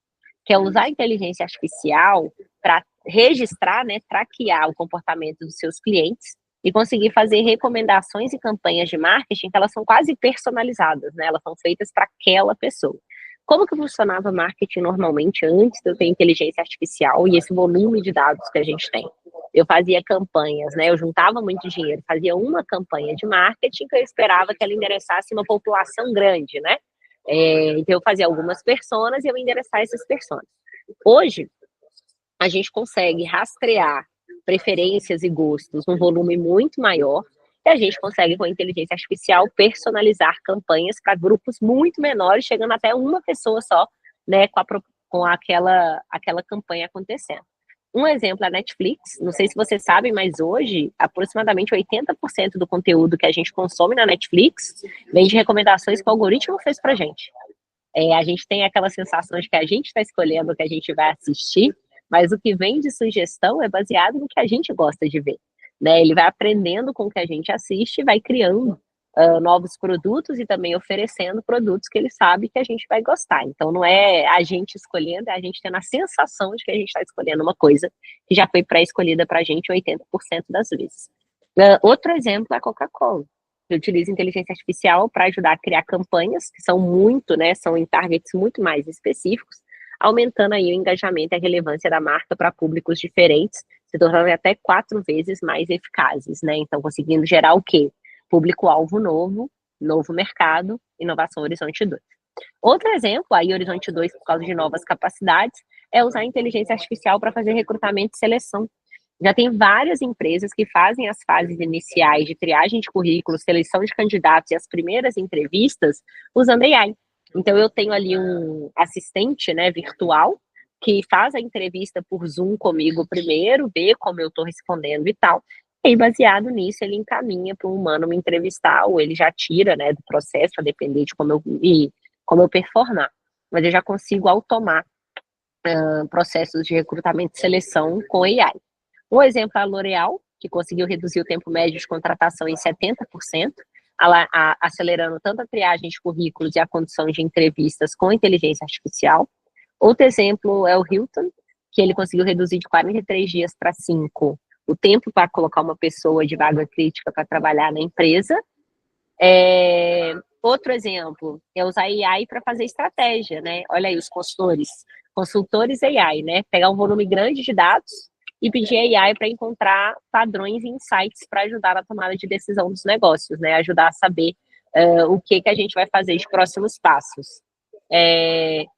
que é usar a inteligência artificial para registrar, né, traquear o comportamento dos seus clientes e conseguir fazer recomendações e campanhas de marketing que elas são quase personalizadas, né? Elas são feitas para aquela pessoa. Como que funcionava marketing normalmente antes de eu ter inteligência artificial e esse volume de dados que a gente tem? Eu fazia campanhas, né? Eu juntava muito dinheiro, fazia uma campanha de marketing que eu esperava que ela endereçasse uma população grande, né? Então eu fazia algumas personas e eu endereçar essas personas. Hoje, a gente consegue rastrear preferências e gostos num volume muito maior, e a gente consegue, com a inteligência artificial, personalizar campanhas para grupos muito menores, chegando até uma pessoa só, né, com aquela campanha acontecendo. Um exemplo é a Netflix, não sei se vocês sabem, mas hoje, aproximadamente 80% do conteúdo que a gente consome na Netflix vem de recomendações que o algoritmo fez pra gente. A gente tem aquela sensação de que a gente está escolhendo o que a gente vai assistir, mas o que vem de sugestão é baseado no que a gente gosta de ver, né? Ele vai aprendendo com o que a gente assiste e vai criando novos produtos e também oferecendo produtos que ele sabe que a gente vai gostar. Então, não é a gente escolhendo, é a gente tendo a sensação de que a gente está escolhendo uma coisa que já foi pré-escolhida para a gente 80% das vezes. Outro exemplo é a Coca-Cola, que utiliza inteligência artificial para ajudar a criar campanhas que são muito, né, são em targets muito mais específicos, aumentando aí o engajamento e a relevância da marca para públicos diferentes, se tornando até 4 vezes mais eficazes, né? Então, conseguindo gerar o quê? Público-alvo novo mercado, inovação Horizonte 2. Outro exemplo, aí Horizonte 2, por causa de novas capacidades, é usar a inteligência artificial para fazer recrutamento e seleção. Já tem várias empresas que fazem as fases iniciais de triagem de currículos, seleção de candidatos e as primeiras entrevistas usando AI. Então, eu tenho ali um assistente, né, virtual, que faz a entrevista por Zoom comigo primeiro, vê como eu estou respondendo e tal. E baseado nisso, ele encaminha para o humano me entrevistar, ou ele já tira, né, do processo, a depender de como eu performar. Mas eu já consigo automar processos de recrutamento e seleção com AI. Um exemplo é a L'Oréal, que conseguiu reduzir o tempo médio de contratação em 70%, acelerando tanto a triagem de currículos e a condução de entrevistas com inteligência artificial. Outro exemplo é o Hilton, que ele conseguiu reduzir de 43 dias para 5 o tempo para colocar uma pessoa de vaga crítica para trabalhar na empresa. Outro exemplo é usar AI para fazer estratégia, né? Olha aí os consultores AI, né? Pegar um volume grande de dados e pedir AI para encontrar padrões e insights para ajudar na tomada de decisão dos negócios, né? Ajudar a saber o que a gente vai fazer de próximos passos.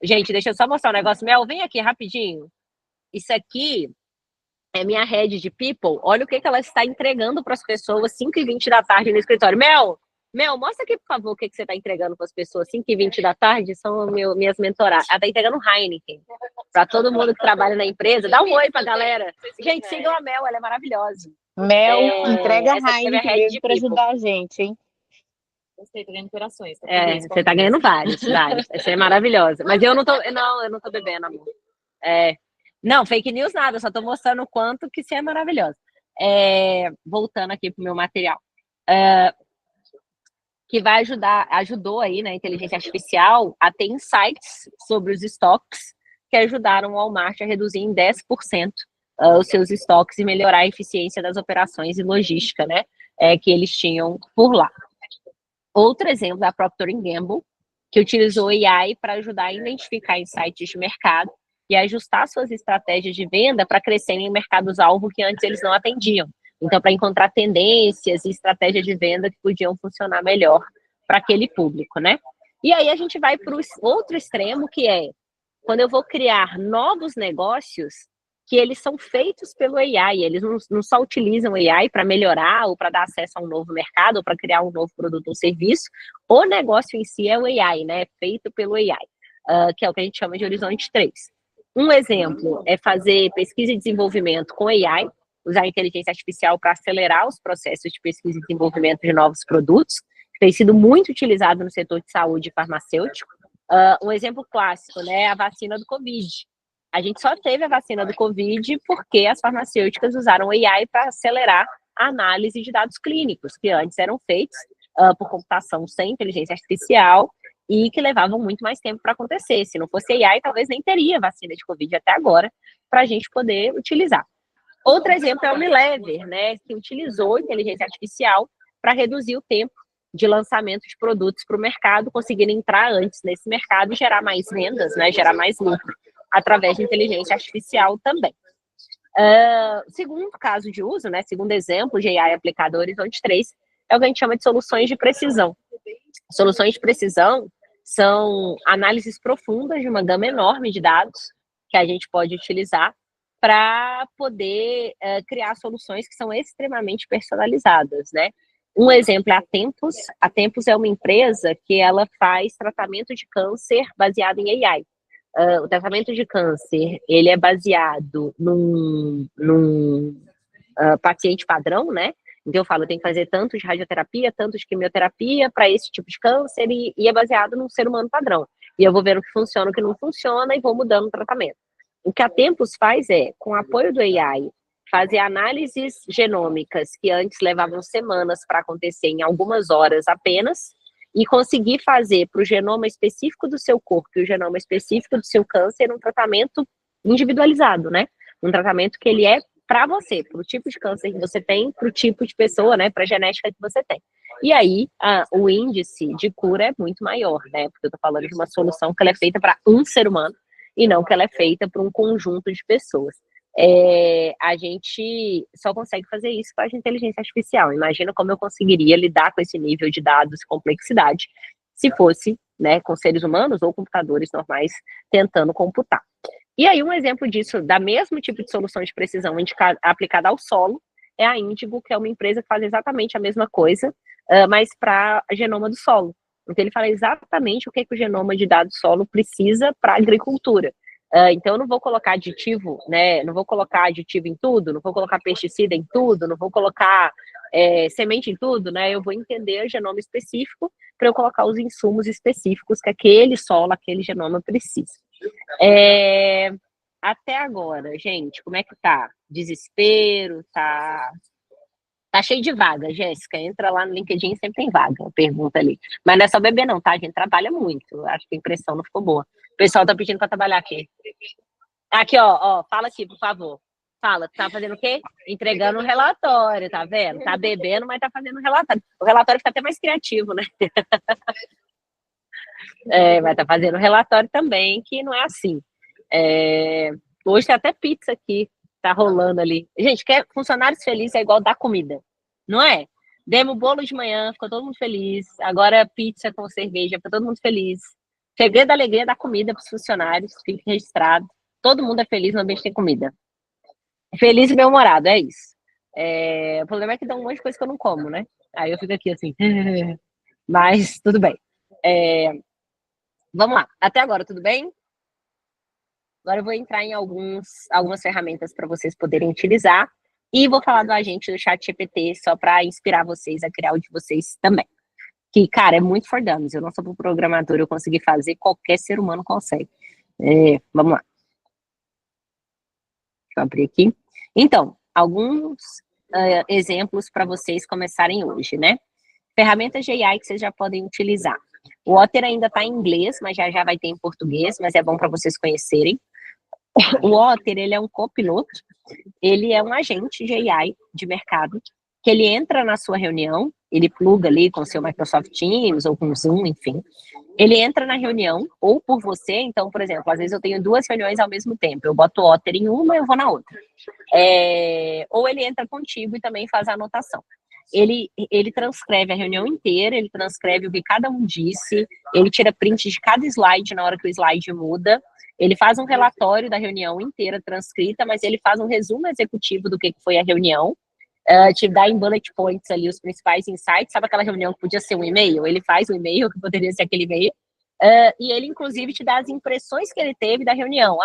Gente, deixa eu só mostrar um negócio. Mel, vem aqui rapidinho. Isso aqui é minha rede de People. Olha o que ela está entregando para as pessoas 5h20 da tarde no escritório. Mel, mostra aqui, por favor, o que você está entregando para as pessoas 5h20 da tarde. São minhas mentoradas. Ela está entregando Heineken para todo mundo que trabalha na empresa. Dá um oi para a galera. Gente, sigam a Mel, ela é maravilhosa. Mel, entrega essa Heineken mesmo para ajudar a gente, hein? Gostei, tô ganhando corações. Você está ganhando vários. Você é maravilhosa. Mas eu não tô bebendo, amor. Não, fake news nada, só tô mostrando o quanto que você é maravilhosa. Voltando aqui pro meu material. Que ajudou aí, né, a inteligência artificial a ter insights sobre os estoques que ajudaram o Walmart a reduzir em 10% os seus estoques e melhorar a eficiência das operações e logística, né, que eles tinham por lá. Outro exemplo é a Procter & Gamble, que utilizou AI para ajudar a identificar insights de mercado e ajustar suas estratégias de venda para crescerem em mercados-alvo que antes eles não atendiam. Então, para encontrar tendências e estratégias de venda que podiam funcionar melhor para aquele público, né? E aí a gente vai para o outro extremo, que é quando eu vou criar novos negócios que eles são feitos pelo AI, eles não só utilizam o AI para melhorar ou para dar acesso a um novo mercado ou para criar um novo produto ou serviço, o negócio em si é o AI, né? É feito pelo AI, que é o que a gente chama de Horizonte 3. Um exemplo é fazer pesquisa e desenvolvimento com AI, usar a inteligência artificial para acelerar os processos de pesquisa e desenvolvimento de novos produtos, que tem sido muito utilizado no setor de saúde e farmacêutico. Um exemplo clássico, né, a vacina do Covid. A gente só teve a vacina do Covid porque as farmacêuticas usaram o AI para acelerar a análise de dados clínicos, que antes eram feitos por computação sem inteligência artificial e que levavam muito mais tempo para acontecer. Se não fosse AI, talvez nem teria vacina de Covid até agora para a gente poder utilizar. Outro exemplo é o Unilever, né, que utilizou inteligência artificial para reduzir o tempo de lançamento de produtos para o mercado, conseguindo entrar antes nesse mercado e gerar mais vendas, né, gerar mais lucro, através de inteligência artificial também. Segundo caso de uso, né, segundo exemplo de AI aplicado ao Horizonte 3, é o que a gente chama de soluções de precisão. Soluções de precisão são análises profundas de uma gama enorme de dados que a gente pode utilizar para poder criar soluções que são extremamente personalizadas, né? Um exemplo é a Tempus. A Tempus é uma empresa que ela faz tratamento de câncer baseado em AI. O tratamento de câncer, ele é baseado num paciente padrão, né? Então eu falo, tem que fazer tanto de radioterapia, tanto de quimioterapia para esse tipo de câncer e é baseado num ser humano padrão. E eu vou vendo o que funciona, o que não funciona e vou mudando o tratamento. O que a Tempus faz é, com o apoio do AI, fazer análises genômicas que antes levavam semanas para acontecer em algumas horas apenas, e conseguir fazer para o genoma específico do seu corpo e o genoma específico do seu câncer um tratamento individualizado, né? Um tratamento que ele é para você, para o tipo de câncer que você tem, para o tipo de pessoa, né? Para a genética que você tem. E aí, o índice de cura é muito maior, né? Porque eu estou falando de uma solução que ela é feita para um ser humano e não que ela é feita para um conjunto de pessoas. A gente só consegue fazer isso com a inteligência artificial. Imagina como eu conseguiria lidar com esse nível de dados e complexidade se fosse, né, com seres humanos ou computadores normais tentando computar. E aí um exemplo disso, da mesmo tipo de solução de precisão aplicada ao solo, é a Índigo, que é uma empresa que faz exatamente a mesma coisa, mas para genoma do solo. Então ele fala exatamente o que o genoma de dados solo precisa para a agricultura. Então eu não vou colocar aditivo, né? Não vou colocar aditivo em tudo, não vou colocar pesticida em tudo, não vou colocar semente em tudo, né? Eu vou entender o genoma específico para eu colocar os insumos específicos que aquele solo, aquele genoma precisa. Até agora, gente, como é que tá? Desespero, tá cheio de vaga, Jéssica. Entra lá no LinkedIn, sempre tem vaga, pergunta ali. Mas não é só bebê não, tá? A gente trabalha muito. Acho que a impressão não ficou boa. O pessoal tá pedindo para trabalhar aqui. Aqui, ó, fala aqui, por favor. Fala, tá fazendo o quê? Entregando um relatório, tá vendo? Tá bebendo, mas tá fazendo um relatório. O relatório fica até mais criativo, né? Vai estar fazendo um relatório também, que não é assim. Hoje tem até pizza aqui, tá rolando ali. Gente, funcionários felizes é igual dar comida, não é? Demos bolo de manhã, ficou todo mundo feliz. Agora pizza com cerveja, ficou todo mundo feliz. Segredo da alegria da comida para os funcionários, fique registrado. Todo mundo é feliz no ambiente que tem comida. Feliz e bem-humorado, é isso. O problema é que dá um monte de coisa que eu não como, né? Aí eu fico aqui assim, mas tudo bem. Vamos lá, até agora, tudo bem? Agora eu vou entrar em algumas ferramentas para vocês poderem utilizar e vou falar do agente do ChatGPT só para inspirar vocês a criar o de vocês também. Que, cara, é muito for dummies. Eu não sou programador, eu consegui fazer, qualquer ser humano consegue. Vamos lá. Deixa eu abrir aqui. Então, alguns exemplos para vocês começarem hoje, né? Ferramentas de AI que vocês já podem utilizar. O Otter ainda está em inglês, mas já vai ter em português, mas é bom para vocês conhecerem. O Otter, ele é um copiloto, ele é um agente de AI de mercado, que ele entra na sua reunião, ele pluga ali com o seu Microsoft Teams ou com o Zoom, enfim, Ele entra na reunião, ou por você, então, por exemplo, às vezes eu tenho 2 reuniões ao mesmo tempo, eu boto o Otter em uma e eu vou na outra. Ou ele entra contigo e também faz a anotação. Ele transcreve a reunião inteira, ele transcreve o que cada um disse, ele tira print de cada slide na hora que o slide muda, ele faz um relatório da reunião inteira transcrita, mas ele faz um resumo executivo do que foi a reunião, te dá em bullet points ali os principais insights. Sabe aquela reunião que podia ser um e-mail? Ele faz o e-mail, que poderia ser aquele e-mail, e ele, inclusive, te dá as impressões que ele teve da reunião.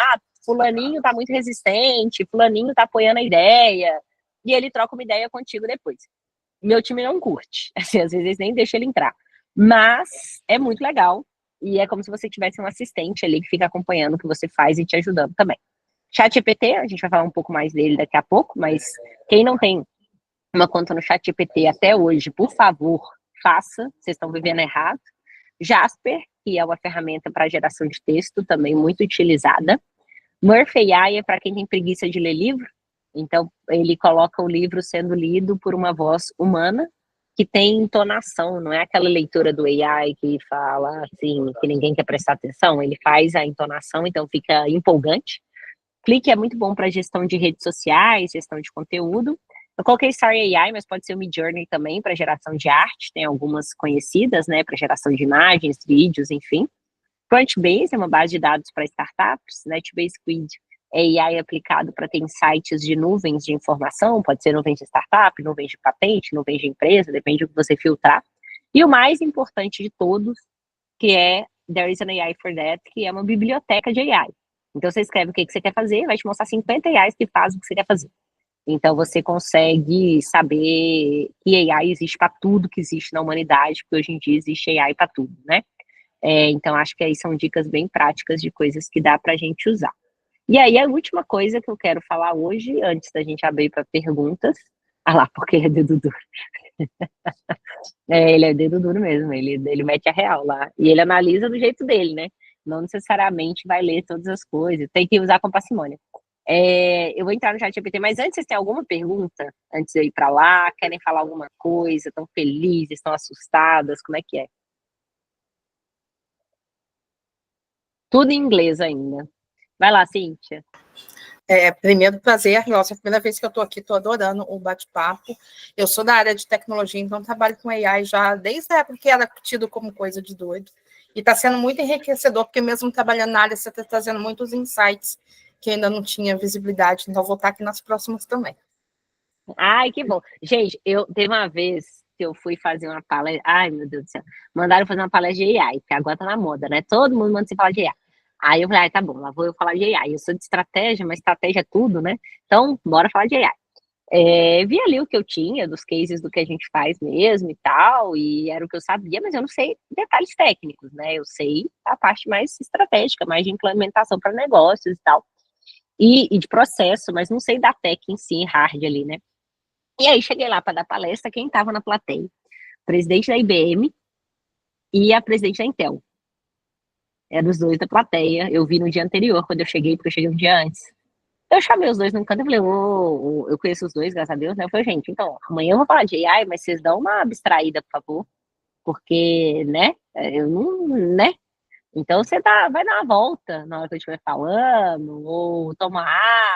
Fulaninho tá muito resistente, fulaninho tá apoiando a ideia, e ele troca uma ideia contigo depois. Meu time não curte, assim, às vezes nem deixa ele entrar, mas é muito legal, e é como se você tivesse um assistente ali que fica acompanhando o que você faz e te ajudando também. ChatGPT, a gente vai falar um pouco mais dele daqui a pouco, mas quem não tem uma conta no ChatGPT até hoje, por favor, faça, vocês estão vivendo errado. Jasper, que é uma ferramenta para geração de texto, também muito utilizada. Murphy AI é para quem tem preguiça de ler livro, então ele coloca o livro sendo lido por uma voz humana, que tem entonação, não é aquela leitura do AI que fala assim, que ninguém quer prestar atenção, ele faz a entonação, então fica empolgante. Clique é muito bom para gestão de redes sociais, gestão de conteúdo. Eu coloquei Starry AI, mas pode ser o Midjourney também para geração de arte, tem algumas conhecidas, né, para geração de imagens, vídeos, enfim. Crunchbase é uma base de dados para startups, NetBase Quid é AI aplicado para ter insights de nuvens de informação, pode ser nuvens de startup, nuvens de patente, nuvens de empresa, depende do que você filtrar. E o mais importante de todos, que é There is an AI for that, que é uma biblioteca de AI. Então você escreve o que você quer fazer, vai te mostrar 50 AIs que faz o que você quer fazer. Então você consegue saber que AI existe para tudo que existe na humanidade, porque hoje em dia existe AI para tudo, né? Então acho que aí são dicas bem práticas de coisas que dá para a gente usar. E aí a última coisa que eu quero falar hoje, antes da gente abrir para perguntas, porque ele é dedo duro. Ele é dedo duro mesmo, ele mete a real lá. E ele analisa do jeito dele, né? Não necessariamente vai ler todas as coisas, tem que usar com parcimônia. Eu vou entrar no ChatGPT, mas antes vocês têm alguma pergunta? Antes de eu ir para lá, querem falar alguma coisa? Estão felizes, estão assustadas? Como é que é? Tudo em inglês ainda. Vai lá, Cíntia. Primeiro, prazer. Nossa, é a primeira vez que eu estou aqui, estou adorando o bate-papo. Eu sou da área de tecnologia, então trabalho com AI já desde a época que era tido como coisa de doido. E está sendo muito enriquecedor, porque mesmo trabalhando na área, você está trazendo muitos insights que ainda não tinha visibilidade. Então, vou estar aqui nas próximas também. Ai, que bom. Gente, teve uma vez que eu fui fazer uma palestra. Ai, meu Deus do céu. Mandaram fazer uma palestra de AI, porque agora tá na moda, né? Todo mundo manda você falar de AI. Aí eu falei, tá bom, lá vou eu falar de AI. Eu sou de estratégia, mas estratégia é tudo, né? Então, bora falar de AI. Vi ali o que eu tinha, dos cases do que a gente faz mesmo e tal, e era o que eu sabia, mas eu não sei detalhes técnicos, né? Eu sei a parte mais estratégica, mais de implementação para negócios e tal, e de processo, mas não sei da tech em si, hard ali, né? E aí cheguei lá para dar palestra, quem estava na plateia? O presidente da IBM e a presidente da Intel. Eram os dois da plateia, eu vi no dia anterior, quando eu cheguei, porque eu cheguei um dia antes. Eu chamei os dois no canto e falei, eu conheço os dois, graças a Deus, né? Eu falei, gente, então, amanhã eu vou falar de AI, mas vocês dão uma abstraída, por favor, porque, né, eu não, né? Então você vai dar uma volta na hora que eu estiver falando, ou toma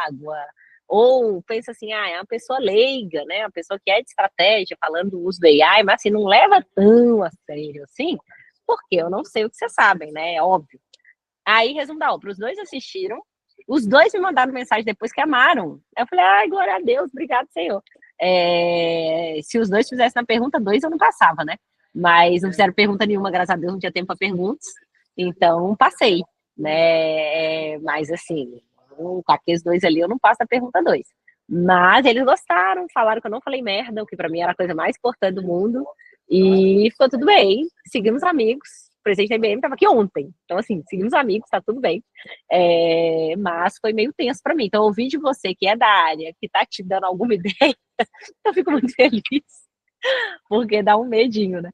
água, ou pensa assim, é uma pessoa leiga, né? Uma pessoa que é de estratégia, falando do uso do AI, mas assim, não leva tão a sério assim, porque eu não sei o que vocês sabem, né? É óbvio. Aí, resumo da obra, os dois assistiram, os dois me mandaram mensagem depois que amaram. Eu falei, ai, glória a Deus, obrigado, Senhor. Se os dois fizessem na pergunta 2, eu não passava, né? Mas não fizeram pergunta nenhuma, graças a Deus, não tinha tempo para perguntas. Então, passei, né? Mas, assim, com aqueles dois ali, eu não passo a pergunta 2. Mas eles gostaram, falaram que eu não falei merda, o que para mim era a coisa mais importante do mundo. E ficou tudo bem, seguimos amigos. O presidente da IBM estava aqui ontem. Então, assim, seguimos amigos, tá tudo bem. Mas foi meio tenso para mim. Então, ouvir de você, que é da área, que tá te dando alguma ideia, eu fico muito feliz. Porque dá um medinho, né?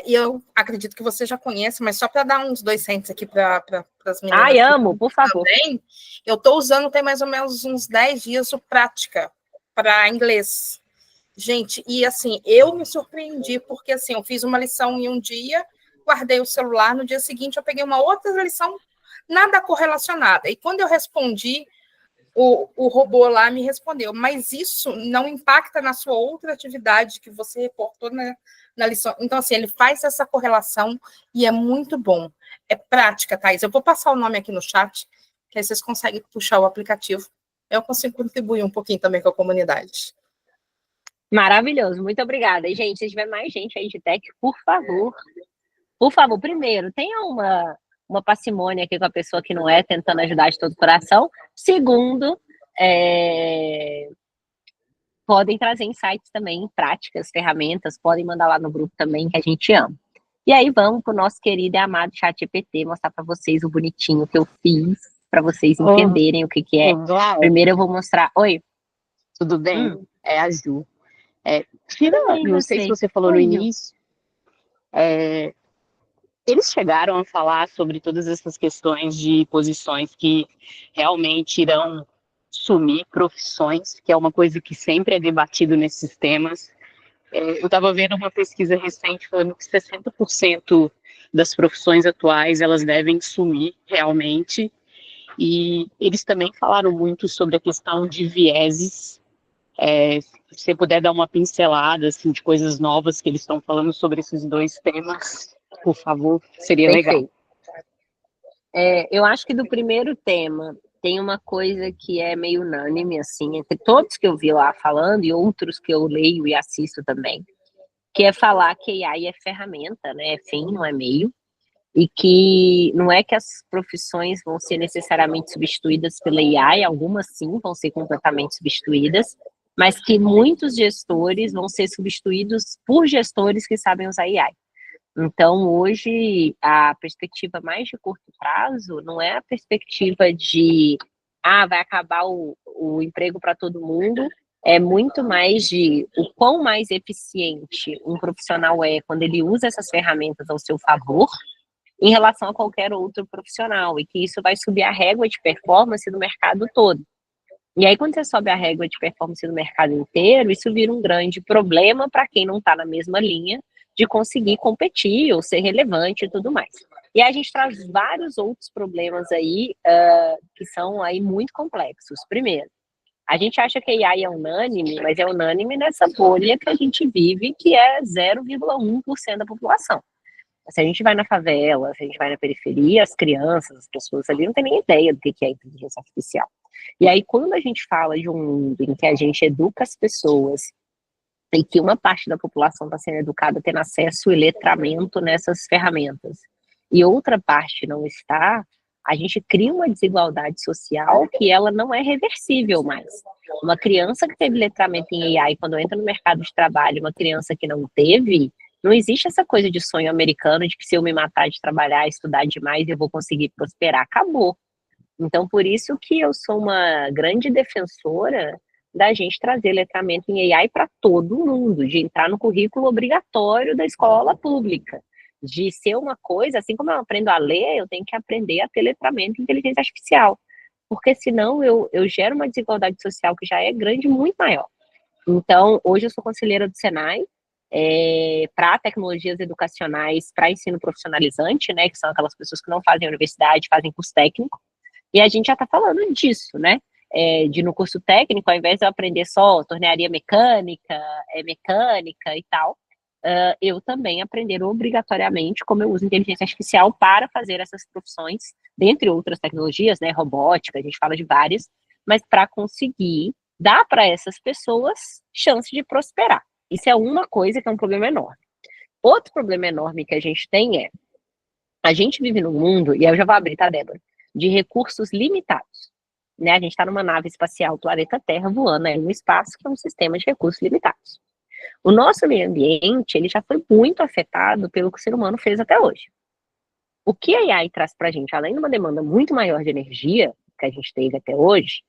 E eu acredito que você já conhece, mas só para dar uns 2 cents aqui para as meninas. Ai, amo, por favor. Também, eu estou usando tem mais ou menos uns 10 dias o prática para inglês. Gente, e assim, eu me surpreendi, porque assim, eu fiz uma lição em um dia, guardei o celular, no dia seguinte eu peguei uma outra lição nada correlacionada. E quando eu respondi, o robô lá me respondeu, mas isso não impacta na sua outra atividade que você reportou na lição. Então, assim, ele faz essa correlação e é muito bom. É prática, Thaís. Eu vou passar o nome aqui no chat, que aí vocês conseguem puxar o aplicativo. Eu consigo contribuir um pouquinho também com a comunidade. Maravilhoso, muito obrigada. E, gente, se tiver mais gente aí de tech, por favor, primeiro, tenha uma parcimônia aqui com a pessoa que não é, tentando ajudar de todo o coração. Segundo, podem trazer insights também, práticas, ferramentas, podem mandar lá no grupo também, que a gente ama. E aí vamos para o nosso querido e amado ChatGPT, mostrar para vocês o bonitinho que eu fiz, para vocês entenderem o que é. Glau, Primeiro eu vou mostrar... Oi? tudo bem? É a Ju. Não sei se você falou no início, eles chegaram a falar sobre todas essas questões de posições que realmente irão sumir, profissões, que é uma coisa que sempre é debatido nesses temas. Eu estava vendo uma pesquisa recente falando que 60% das profissões atuais elas devem sumir realmente, e eles também falaram muito sobre a questão de vieses. Se você puder dar uma pincelada assim, de coisas novas que eles estão falando sobre esses dois temas, por favor, seria legal. Eu acho que do primeiro tema tem uma coisa que é meio unânime, assim, entre todos que eu vi lá falando e outros que eu leio e assisto também, que é falar que AI é ferramenta, né? É fim, não é meio, e que não é que as profissões vão ser necessariamente substituídas pela AI, algumas sim vão ser completamente substituídas, mas que muitos gestores vão ser substituídos por gestores que sabem usar AI. Então, hoje, a perspectiva mais de curto prazo não é a perspectiva de vai acabar o emprego para todo mundo, é muito mais de o quão mais eficiente um profissional é quando ele usa essas ferramentas ao seu favor em relação a qualquer outro profissional, e que isso vai subir a régua de performance do mercado todo. E aí, quando você sobe a régua de performance do mercado inteiro, isso vira um grande problema para quem não está na mesma linha de conseguir competir ou ser relevante e tudo mais. E aí a gente traz vários outros problemas aí que são aí muito complexos. Primeiro, a gente acha que a AI é unânime, mas é unânime nessa bolha que a gente vive, que é 0,1% da população. Se a gente vai na favela, se a gente vai na periferia, as crianças, as pessoas ali não têm nem ideia do que é inteligência artificial. E aí, quando a gente fala de um mundo em que a gente educa as pessoas e que uma parte da população está sendo educada tendo acesso e letramento nessas ferramentas, e outra parte não está, a gente cria uma desigualdade social que ela não é reversível mais. Uma criança que teve letramento em AI, quando entra no mercado de trabalho, uma criança que não teve, não existe essa coisa de sonho americano de que se eu me matar de trabalhar, estudar demais, eu vou conseguir prosperar. Acabou. Então, por isso que eu sou uma grande defensora da gente trazer letramento em AI para todo mundo, de entrar no currículo obrigatório da escola pública, de ser uma coisa, assim como eu aprendo a ler, eu tenho que aprender a ter letramento em inteligência artificial, porque senão eu gero uma desigualdade social que já é grande, muito maior. Então, hoje eu sou conselheira do Senai, para tecnologias educacionais, para ensino profissionalizante, né, que são aquelas pessoas que não fazem universidade, fazem curso técnico, e a gente já está falando disso, né, de no curso técnico, ao invés de eu aprender só tornearia mecânica, mecânica e tal, eu também aprender obrigatoriamente como eu uso inteligência artificial para fazer essas profissões, dentre outras tecnologias, né, robótica, a gente fala de várias, mas para conseguir dar para essas pessoas chance de prosperar. Isso é uma coisa que é um problema enorme. Outro problema enorme que a gente tem a gente vive num mundo, e aí eu já vou abrir, tá, Débora, de recursos limitados. Né? A gente está numa nave espacial, planeta Terra, voando aí no espaço, que é um sistema de recursos limitados. O nosso meio ambiente, ele já foi muito afetado pelo que o ser humano fez até hoje. O que a AI traz para a gente, além de uma demanda muito maior de energia, que a gente teve até hoje,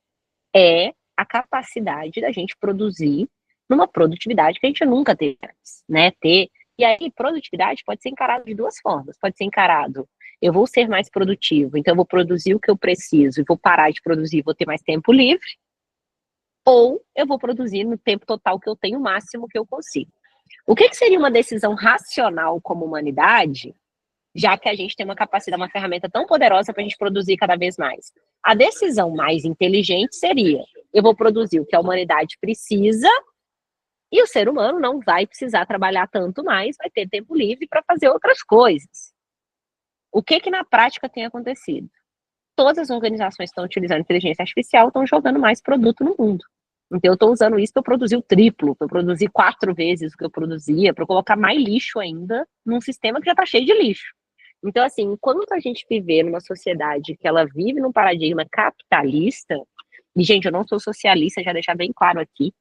é a capacidade da gente produzir numa produtividade que a gente nunca teve antes, né? E aí, produtividade pode ser encarado de duas formas. Pode ser encarado, eu vou ser mais produtivo, então eu vou produzir o que eu preciso e vou parar de produzir, vou ter mais tempo livre, ou eu vou produzir no tempo total que eu tenho, o máximo que eu consigo. O que seria uma decisão racional como humanidade já que a gente tem uma capacidade, uma ferramenta tão poderosa para a gente produzir cada vez mais. A decisão mais inteligente seria: eu vou produzir o que a humanidade precisa e o ser humano não vai precisar trabalhar tanto mais, vai ter tempo livre para fazer outras coisas. O que na prática tem acontecido? Todas as organizações que estão utilizando inteligência artificial estão jogando mais produto no mundo. Então, eu estou usando isso para eu produzir o triplo, para eu produzir 4 vezes o que eu produzia, para eu colocar mais lixo ainda num sistema que já está cheio de lixo. Então, assim, enquanto a gente viver numa sociedade que ela vive num paradigma capitalista, e, gente, eu não sou socialista, já deixar bem claro aqui,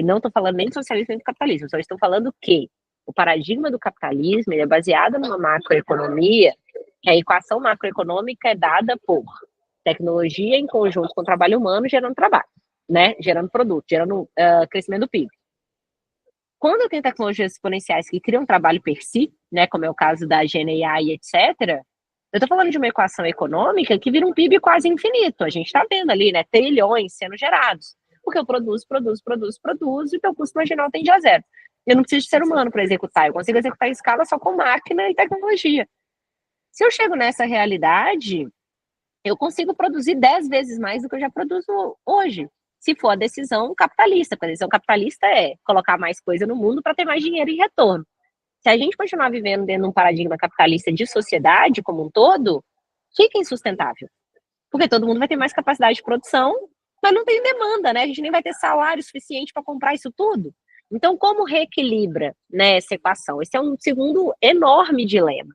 não estou falando nem de socialismo nem de capitalismo, só estou falando que o paradigma do capitalismo ele é baseado numa macroeconomia, que a equação macroeconômica é dada por tecnologia em conjunto com o trabalho humano gerando trabalho, né? Gerando produto, gerando crescimento do PIB. Quando eu tenho tecnologias exponenciais que criam trabalho per si, né, como é o caso da GenAI, etc., eu estou falando de uma equação econômica que vira um PIB quase infinito. A gente está vendo ali, né, trilhões sendo gerados. Porque eu produzo, e o meu custo marginal tende a zero. Eu não preciso de ser humano para executar, eu consigo executar em escala só com máquina e tecnologia. Se eu chego nessa realidade, eu consigo produzir 10 vezes mais do que eu já produzo hoje, se for a decisão capitalista. A decisão capitalista é colocar mais coisa no mundo para ter mais dinheiro em retorno. Se a gente continuar vivendo dentro de um paradigma capitalista de sociedade como um todo, fica insustentável. Porque todo mundo vai ter mais capacidade de produção, mas não tem demanda, né? A gente nem vai ter salário suficiente para comprar isso tudo. Então, como reequilibra, né, essa equação? Esse é um segundo enorme dilema.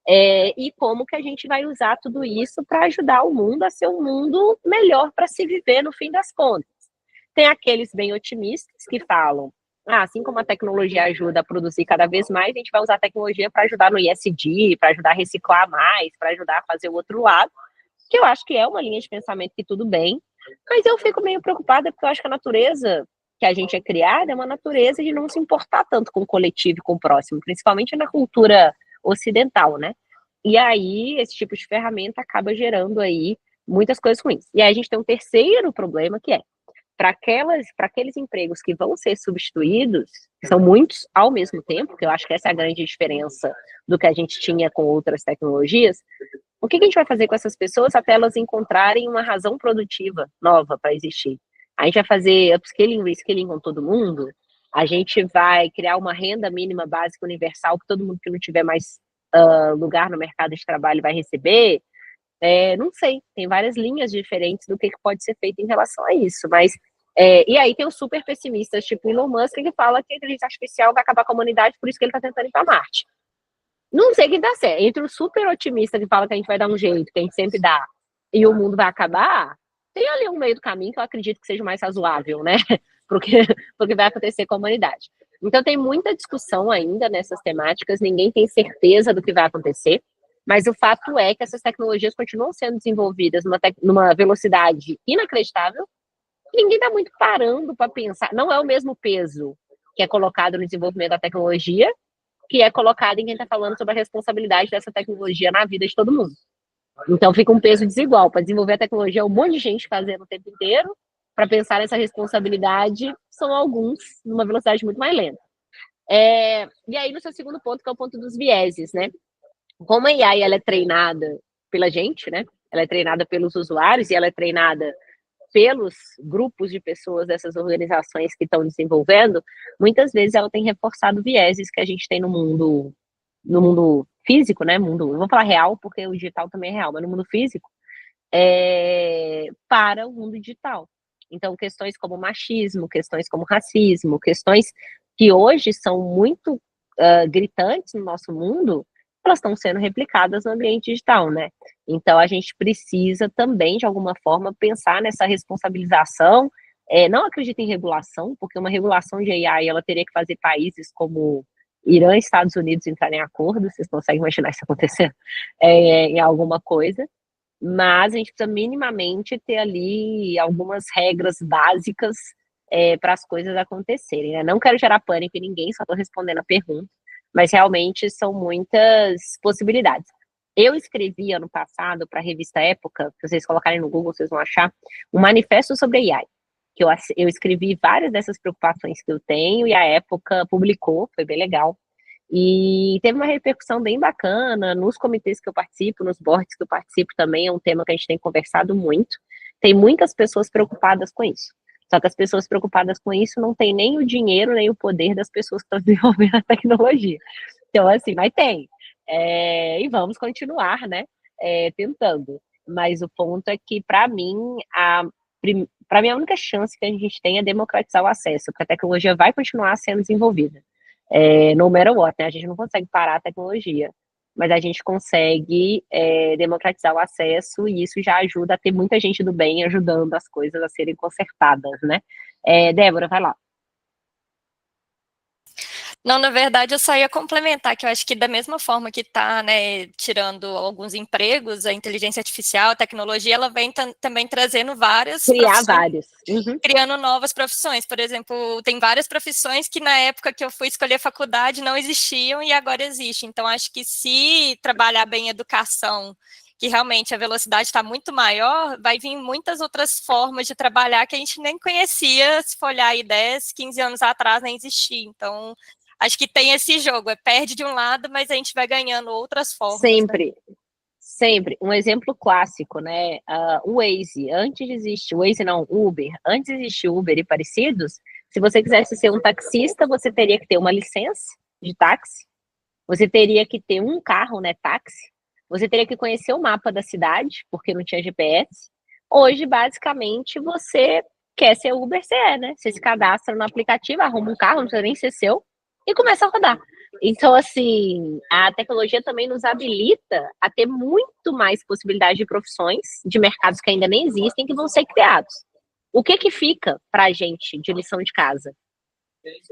E como que a gente vai usar tudo isso para ajudar o mundo a ser um mundo melhor para se viver no fim das contas. Tem aqueles bem otimistas que falam, assim como a tecnologia ajuda a produzir cada vez mais, a gente vai usar a tecnologia para ajudar no ESG, para ajudar a reciclar mais, para ajudar a fazer o outro lado, que eu acho que é uma linha de pensamento que tudo bem, mas eu fico meio preocupada porque eu acho que a natureza que a gente é criada é uma natureza de não se importar tanto com o coletivo e com o próximo, principalmente na cultura ocidental, né? E aí, esse tipo de ferramenta acaba gerando aí muitas coisas ruins. E aí a gente tem um terceiro problema, que é, para aqueles empregos que vão ser substituídos, que são muitos ao mesmo tempo, que eu acho que essa é a grande diferença do que a gente tinha com outras tecnologias, o que a gente vai fazer com essas pessoas até elas encontrarem uma razão produtiva nova para existir? A gente vai fazer upskilling, reskilling com todo mundo? A gente vai criar uma renda mínima básica universal que todo mundo que não tiver mais lugar no mercado de trabalho vai receber? Não sei, tem várias linhas diferentes do que pode ser feito em relação a isso, mas e aí tem os super pessimistas, tipo Elon Musk, que fala que a inteligência artificial vai acabar com a humanidade, por isso que ele está tentando ir para Marte. Não sei quem dá certo. Entre o super otimista que fala que a gente vai dar um jeito, que a gente sempre dá, e o mundo vai acabar, tem ali um meio do caminho que eu acredito que seja mais razoável, né? Porque vai acontecer com a humanidade. Então tem muita discussão ainda nessas temáticas, ninguém tem certeza do que vai acontecer, mas o fato é que essas tecnologias continuam sendo desenvolvidas numa velocidade inacreditável, e ninguém está muito parando para pensar. Não é o mesmo peso que é colocado no desenvolvimento da tecnologia, que é colocado em quem está falando sobre a responsabilidade dessa tecnologia na vida de todo mundo. Então fica um peso desigual. Para desenvolver a tecnologia, um monte de gente fazendo o tempo inteiro, para pensar nessa responsabilidade, são alguns numa velocidade muito mais lenta. E aí, no seu segundo ponto, que é o ponto dos vieses, né? Como a AI ela é treinada pela gente, né? Ela é treinada pelos usuários e ela é treinada pelos grupos de pessoas dessas organizações que estão desenvolvendo, muitas vezes ela tem reforçado vieses que a gente tem no mundo físico, né? Não vou falar real, porque o digital também é real, mas no mundo físico, para o mundo digital. Então, questões como machismo, questões como racismo, questões que hoje são muito gritantes no nosso mundo, elas estão sendo replicadas no ambiente digital, né? Então, a gente precisa também, de alguma forma, pensar nessa responsabilização. Não acredito em regulação, porque uma regulação de AI, ela teria que fazer países como Irã e Estados Unidos entrarem em acordo, vocês conseguem imaginar isso acontecendo em alguma coisa, mas a gente precisa minimamente ter ali algumas regras básicas para as coisas acontecerem, né? Não quero gerar pânico em ninguém, só estou respondendo a pergunta, mas realmente são muitas possibilidades. Eu escrevi ano passado para a revista Época, se vocês colocarem no Google, vocês vão achar, um manifesto sobre AI, que eu escrevi várias dessas preocupações que eu tenho, e a Época publicou, foi bem legal. E teve uma repercussão bem bacana nos comitês que eu participo, nos boards que eu participo também, é um tema que a gente tem conversado muito. Tem muitas pessoas preocupadas com isso. Só que as pessoas preocupadas com isso não têm nem o dinheiro, nem o poder das pessoas que estão desenvolvendo a tecnologia. Então, assim, mas tem. E vamos continuar, né, tentando. Mas o ponto é que, para mim, a única chance que a gente tem é democratizar o acesso, porque a tecnologia vai continuar sendo desenvolvida. No matter what, né? A gente não consegue parar a tecnologia, mas a gente consegue democratizar o acesso e isso já ajuda a ter muita gente do bem ajudando as coisas a serem consertadas, né? Débora, vai lá. Não, na verdade, eu só ia complementar, que eu acho que da mesma forma que está, né, tirando alguns empregos, a inteligência artificial, a tecnologia, ela vem também trazendo várias Criar profissões, vários. Uhum. criando novas profissões. Por exemplo, tem várias profissões que na época que eu fui escolher faculdade não existiam e agora existem. Então, acho que se trabalhar bem a educação, que realmente a velocidade está muito maior, vai vir muitas outras formas de trabalhar que a gente nem conhecia, se for olhar aí 10, 15 anos atrás, nem existia. Então, acho que tem esse jogo, perde de um lado, mas a gente vai ganhando outras formas. Sempre, né? sempre. Um exemplo clássico, né? O Waze, antes de existir, Waze não, Uber, antes de existir Uber e parecidos, se você quisesse ser um taxista, você teria que ter uma licença de táxi, você teria que ter um carro, né, táxi, você teria que conhecer o mapa da cidade, porque não tinha GPS. Hoje, basicamente, você quer ser Uber, você né? Você se cadastra no aplicativo, arruma um carro, não precisa nem ser seu, e começa a rodar. Então, assim, a tecnologia também nos habilita a ter muito mais possibilidade de profissões, de mercados que ainda nem existem, que vão ser criados. O que fica para a gente de lição de casa?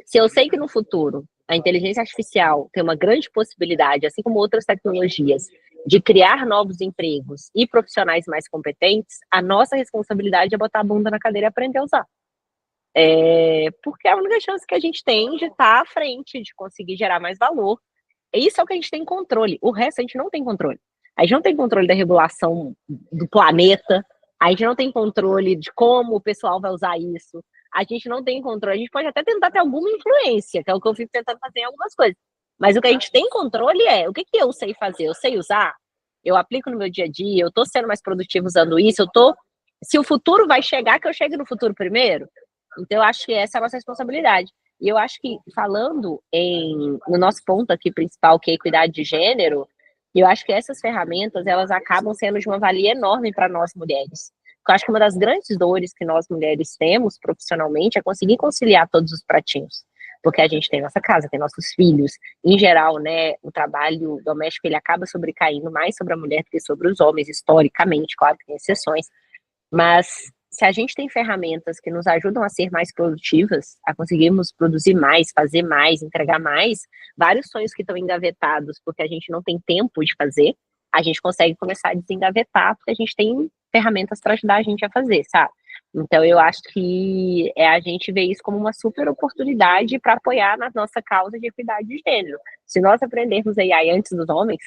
Se eu sei que no futuro a inteligência artificial tem uma grande possibilidade, assim como outras tecnologias, de criar novos empregos e profissionais mais competentes, a nossa responsabilidade é botar a bunda na cadeira e aprender a usar. Porque é a única chance que a gente tem de estar à frente, de conseguir gerar mais valor. Isso é o que a gente tem controle. O resto a gente não tem controle. A gente não tem controle da regulação do planeta, a gente não tem controle de como o pessoal vai usar isso, a gente não tem controle. A gente pode até tentar ter alguma influência, que é o que eu fico tentando fazer em algumas coisas. Mas o que a gente tem controle é o que eu sei fazer, eu sei usar, eu aplico no meu dia a dia, eu estou sendo mais produtivo usando isso, se o futuro vai chegar, que eu chegue no futuro primeiro. Então, eu acho que essa é a nossa responsabilidade. E eu acho que, falando no nosso ponto aqui principal, que é a equidade de gênero, eu acho que essas ferramentas, elas acabam sendo de uma valia enorme para nós mulheres. Eu acho que uma das grandes dores que nós mulheres temos profissionalmente é conseguir conciliar todos os pratinhos. Porque a gente tem nossa casa, tem nossos filhos. Em geral, né, o trabalho doméstico, ele acaba sobrecaindo mais sobre a mulher do que sobre os homens, historicamente, claro que tem exceções. Mas se a gente tem ferramentas que nos ajudam a ser mais produtivas, a conseguirmos produzir mais, fazer mais, entregar mais, vários sonhos que estão engavetados porque a gente não tem tempo de fazer, a gente consegue começar a desengavetar porque a gente tem ferramentas para ajudar a gente a fazer, sabe? Então, eu acho que a gente vê isso como uma super oportunidade para apoiar na nossa causa de equidade de gênero. Se nós aprendermos AI antes dos homens,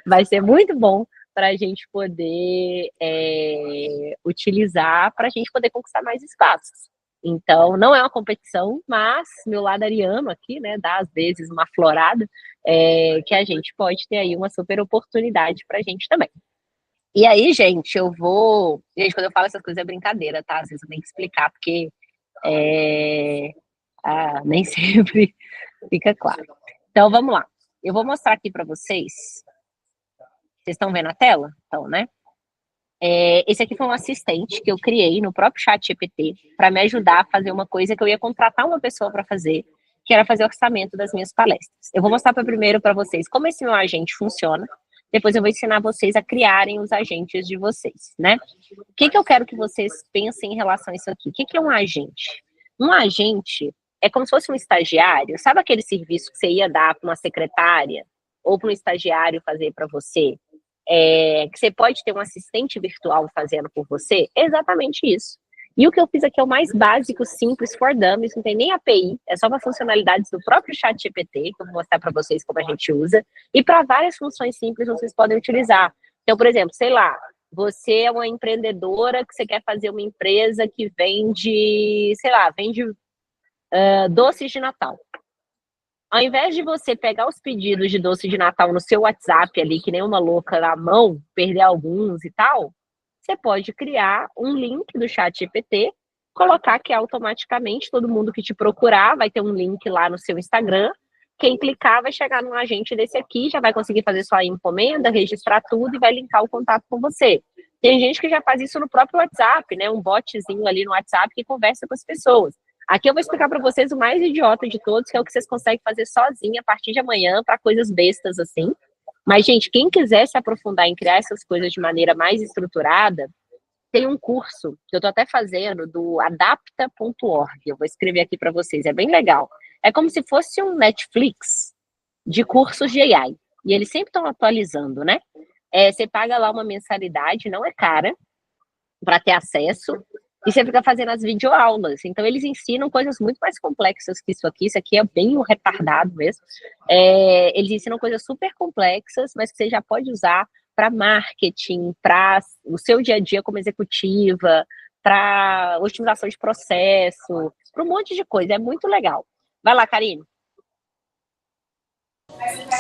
vai ser muito bom para a gente poder utilizar, para a gente poder conquistar mais espaços. Então, não é uma competição, mas meu lado ariano aqui, né, dá às vezes uma florada, que a gente pode ter aí uma super oportunidade para a gente também. E aí, gente, Gente, quando eu falo essas coisas é brincadeira, tá? Às vezes eu tenho que explicar, porque nem sempre fica claro. Então, vamos lá. Eu vou mostrar aqui para vocês. Vocês estão vendo a tela? Então, né? Esse aqui foi um assistente que eu criei no próprio ChatGPT para me ajudar a fazer uma coisa que eu ia contratar uma pessoa para fazer, que era fazer o orçamento das minhas palestras. Eu vou mostrar primeiro para vocês como esse meu agente funciona, depois eu vou ensinar vocês a criarem os agentes de vocês, né? O que eu quero que vocês pensem em relação a isso aqui? O que é um agente? Um agente é como se fosse um estagiário, sabe aquele serviço que você ia dar para uma secretária ou para um estagiário fazer para você? Que você pode ter um assistente virtual fazendo por você, é exatamente isso. E o que eu fiz aqui é o mais básico, simples, for dummies, não tem nem API, é só para funcionalidades do próprio ChatGPT, que eu vou mostrar para vocês como a gente usa, e para várias funções simples vocês podem utilizar. Então, por exemplo, sei lá, você é uma empreendedora que você quer fazer uma empresa que vende, sei lá, vende doces de Natal. Ao invés de você pegar os pedidos de doce de Natal no seu WhatsApp ali, que nem uma louca na mão, perder alguns e tal, você pode criar um link do ChatGPT, colocar que automaticamente todo mundo que te procurar vai ter um link lá no seu Instagram. Quem clicar vai chegar num agente desse aqui, já vai conseguir fazer sua encomenda, registrar tudo e vai linkar o contato com você. Tem gente que já faz isso no próprio WhatsApp, né? Um botzinho ali no WhatsApp que conversa com as pessoas. Aqui eu vou explicar para vocês o mais idiota de todos, que é o que vocês conseguem fazer sozinha a partir de amanhã para coisas bestas assim. Mas, gente, quem quiser se aprofundar em criar essas coisas de maneira mais estruturada, tem um curso que eu estou até fazendo do adapta.org. Eu vou escrever aqui para vocês, é bem legal. É como se fosse um Netflix de cursos de AI. E eles sempre estão atualizando, né? Você paga lá uma mensalidade, não é cara, para ter acesso, e você fica fazendo as videoaulas. Então, eles ensinam coisas muito mais complexas que isso aqui. Isso aqui é bem retardado mesmo. Eles ensinam coisas super complexas, mas que você já pode usar para marketing, para o seu dia a dia como executiva, para otimização de processo, para um monte de coisa. É muito legal. Vai lá, Karine.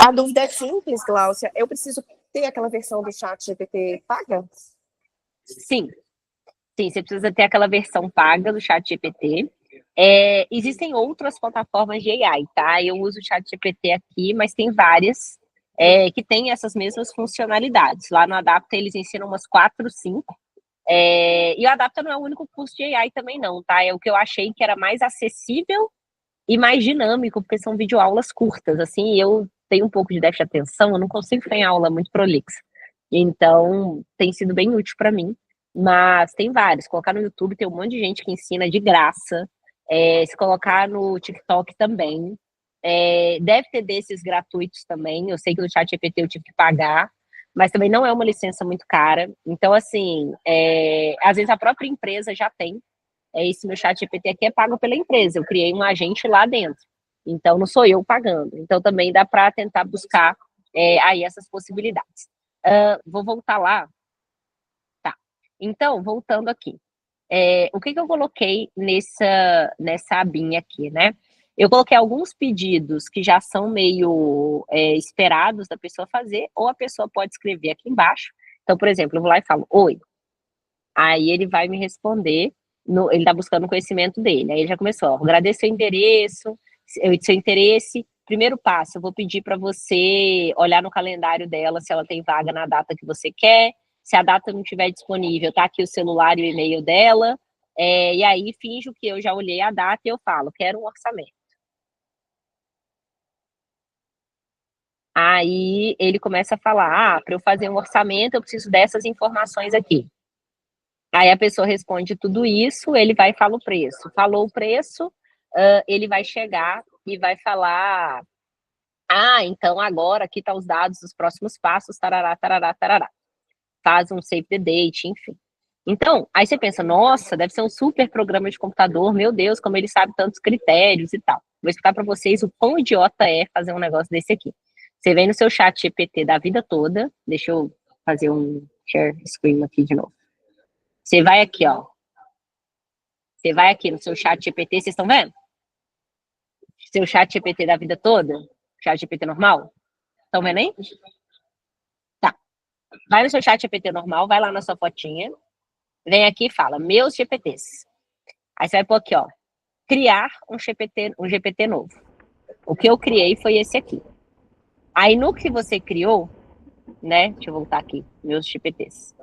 A dúvida é simples, Gláucia. Eu preciso ter aquela versão do ChatGPT paga? Sim. Sim, você precisa ter aquela versão paga do ChatGPT. Existem outras plataformas de AI, tá? Eu uso o ChatGPT aqui, mas tem várias que têm essas mesmas funcionalidades. Lá no Adapta eles ensinam umas 4, 5. E o Adapta não é o único curso de AI também não, tá? É o que eu achei que era mais acessível e mais dinâmico, porque são videoaulas curtas, assim, eu tenho um pouco de déficit de atenção, eu não consigo ficar em aula muito prolixa. Então, tem sido bem útil para mim. Mas tem vários. Colocar no YouTube tem um monte de gente que ensina de graça. Se colocar no TikTok também. Deve ter desses gratuitos também. Eu sei que no ChatGPT eu tive que pagar, mas também não é uma licença muito cara. Então, assim, às vezes a própria empresa já tem. Esse meu ChatGPT aqui é pago pela empresa. Eu criei um agente lá dentro. Então, não sou eu pagando. Então, também dá para tentar buscar aí essas possibilidades. Vou voltar lá. Então, voltando aqui, o que eu coloquei nessa abinha aqui, né? Eu coloquei alguns pedidos que já são meio esperados da pessoa fazer, ou a pessoa pode escrever aqui embaixo. Então, por exemplo, eu vou lá e falo, oi. Aí ele vai me responder, ele está buscando o conhecimento dele. Aí ele já começou, agradeço seu endereço, seu interesse. Primeiro passo, eu vou pedir para você olhar no calendário dela se ela tem vaga na data que você quer. Se a data não estiver disponível, tá aqui o celular e o e-mail dela. E aí, finjo que eu já olhei a data e eu falo, quero um orçamento. Aí, ele começa a falar, para eu fazer um orçamento, eu preciso dessas informações aqui. Aí, a pessoa responde tudo isso, ele vai e fala o preço. Falou o preço, ele vai chegar e vai falar, então agora aqui tá os dados dos próximos passos, tarará, tarará, tarará. Faz um save the date, enfim. Então, aí você pensa, nossa, deve ser um super programa de computador, meu Deus, como ele sabe tantos critérios e tal. Vou explicar para vocês o quão idiota é fazer um negócio desse aqui. Você vem no seu chat GPT da vida toda, deixa eu fazer um share screen aqui de novo. Você vai aqui, ó. Você vai aqui no seu chat GPT, vocês estão vendo? Seu chat GPT da vida toda, chat GPT normal. Estão vendo aí? Vai no seu chat GPT normal, vai lá na sua fotinha, vem aqui e fala, meus GPTs. Aí você vai pôr aqui, ó, criar um GPT novo. O que eu criei foi esse aqui. Aí no que você criou, né, deixa eu voltar aqui, meus GPTs.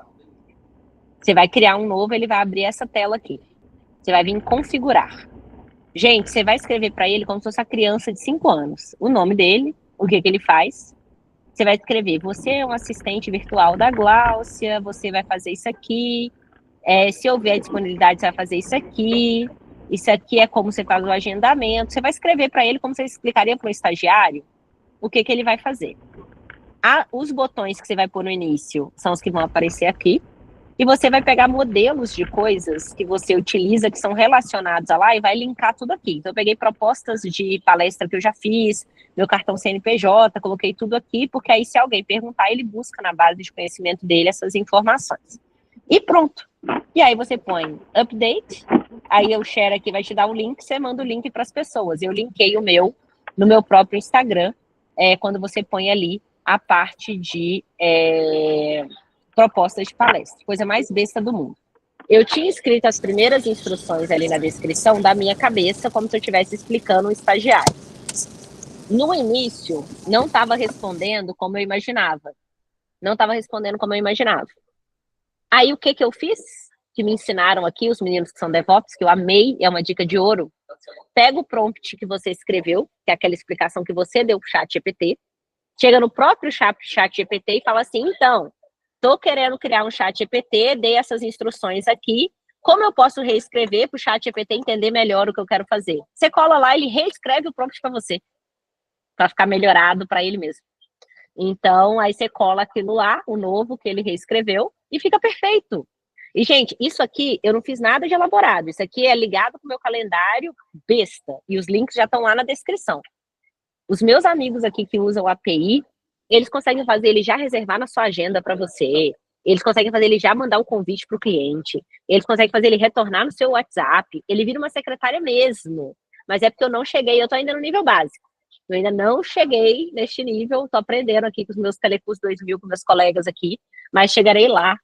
Você vai criar um novo, ele vai abrir essa tela aqui. Você vai vir em configurar. Gente, você vai escrever para ele como se fosse a criança de 5 anos. O nome dele, o que ele faz. Você vai escrever, você é um assistente virtual da Gláucia, você vai fazer isso aqui, se houver disponibilidade, você vai fazer isso aqui é como você faz o agendamento. Você vai escrever para ele como você explicaria para um estagiário o que ele vai fazer. Os botões que você vai pôr no início são os que vão aparecer aqui, e você vai pegar modelos de coisas que você utiliza que são relacionados a lá e vai linkar tudo aqui. Então, eu peguei propostas de palestra que eu já fiz, meu cartão CNPJ, coloquei tudo aqui, porque aí se alguém perguntar, ele busca na base de conhecimento dele essas informações. E pronto. E aí você põe update, aí o share aqui vai te dar um link, você manda o link para as pessoas. Eu linkei o meu no meu próprio Instagram, quando você põe ali a parte de propostas de palestra, coisa mais besta do mundo. Eu tinha escrito as primeiras instruções ali na descrição da minha cabeça, como se eu estivesse explicando um estagiário. No início, não estava respondendo como eu imaginava. Não estava respondendo como eu imaginava. Aí, o que eu fiz? Que me ensinaram aqui, os meninos que são DevOps, que eu amei, é uma dica de ouro. Pega o prompt que você escreveu, que é aquela explicação que você deu para o ChatGPT, chega no próprio ChatGPT e fala assim, então, estou querendo criar um ChatGPT, dei essas instruções aqui, como eu posso reescrever para o ChatGPT entender melhor o que eu quero fazer? Você cola lá, ele reescreve o prompt para você, para ficar melhorado para ele mesmo. Então, aí você cola aquilo lá, o novo que ele reescreveu, e fica perfeito. E, gente, isso aqui, eu não fiz nada de elaborado. Isso aqui é ligado com o meu calendário besta. E os links já estão lá na descrição. Os meus amigos aqui que usam a API, eles conseguem fazer ele já reservar na sua agenda para você. Eles conseguem fazer ele já mandar um convite para o cliente. Eles conseguem fazer ele retornar no seu WhatsApp. Ele vira uma secretária mesmo. Mas é porque eu não cheguei, eu estou ainda no nível básico. Eu ainda não cheguei neste nível, estou aprendendo aqui com os meus Telecurso 2000, com meus colegas aqui, mas chegarei lá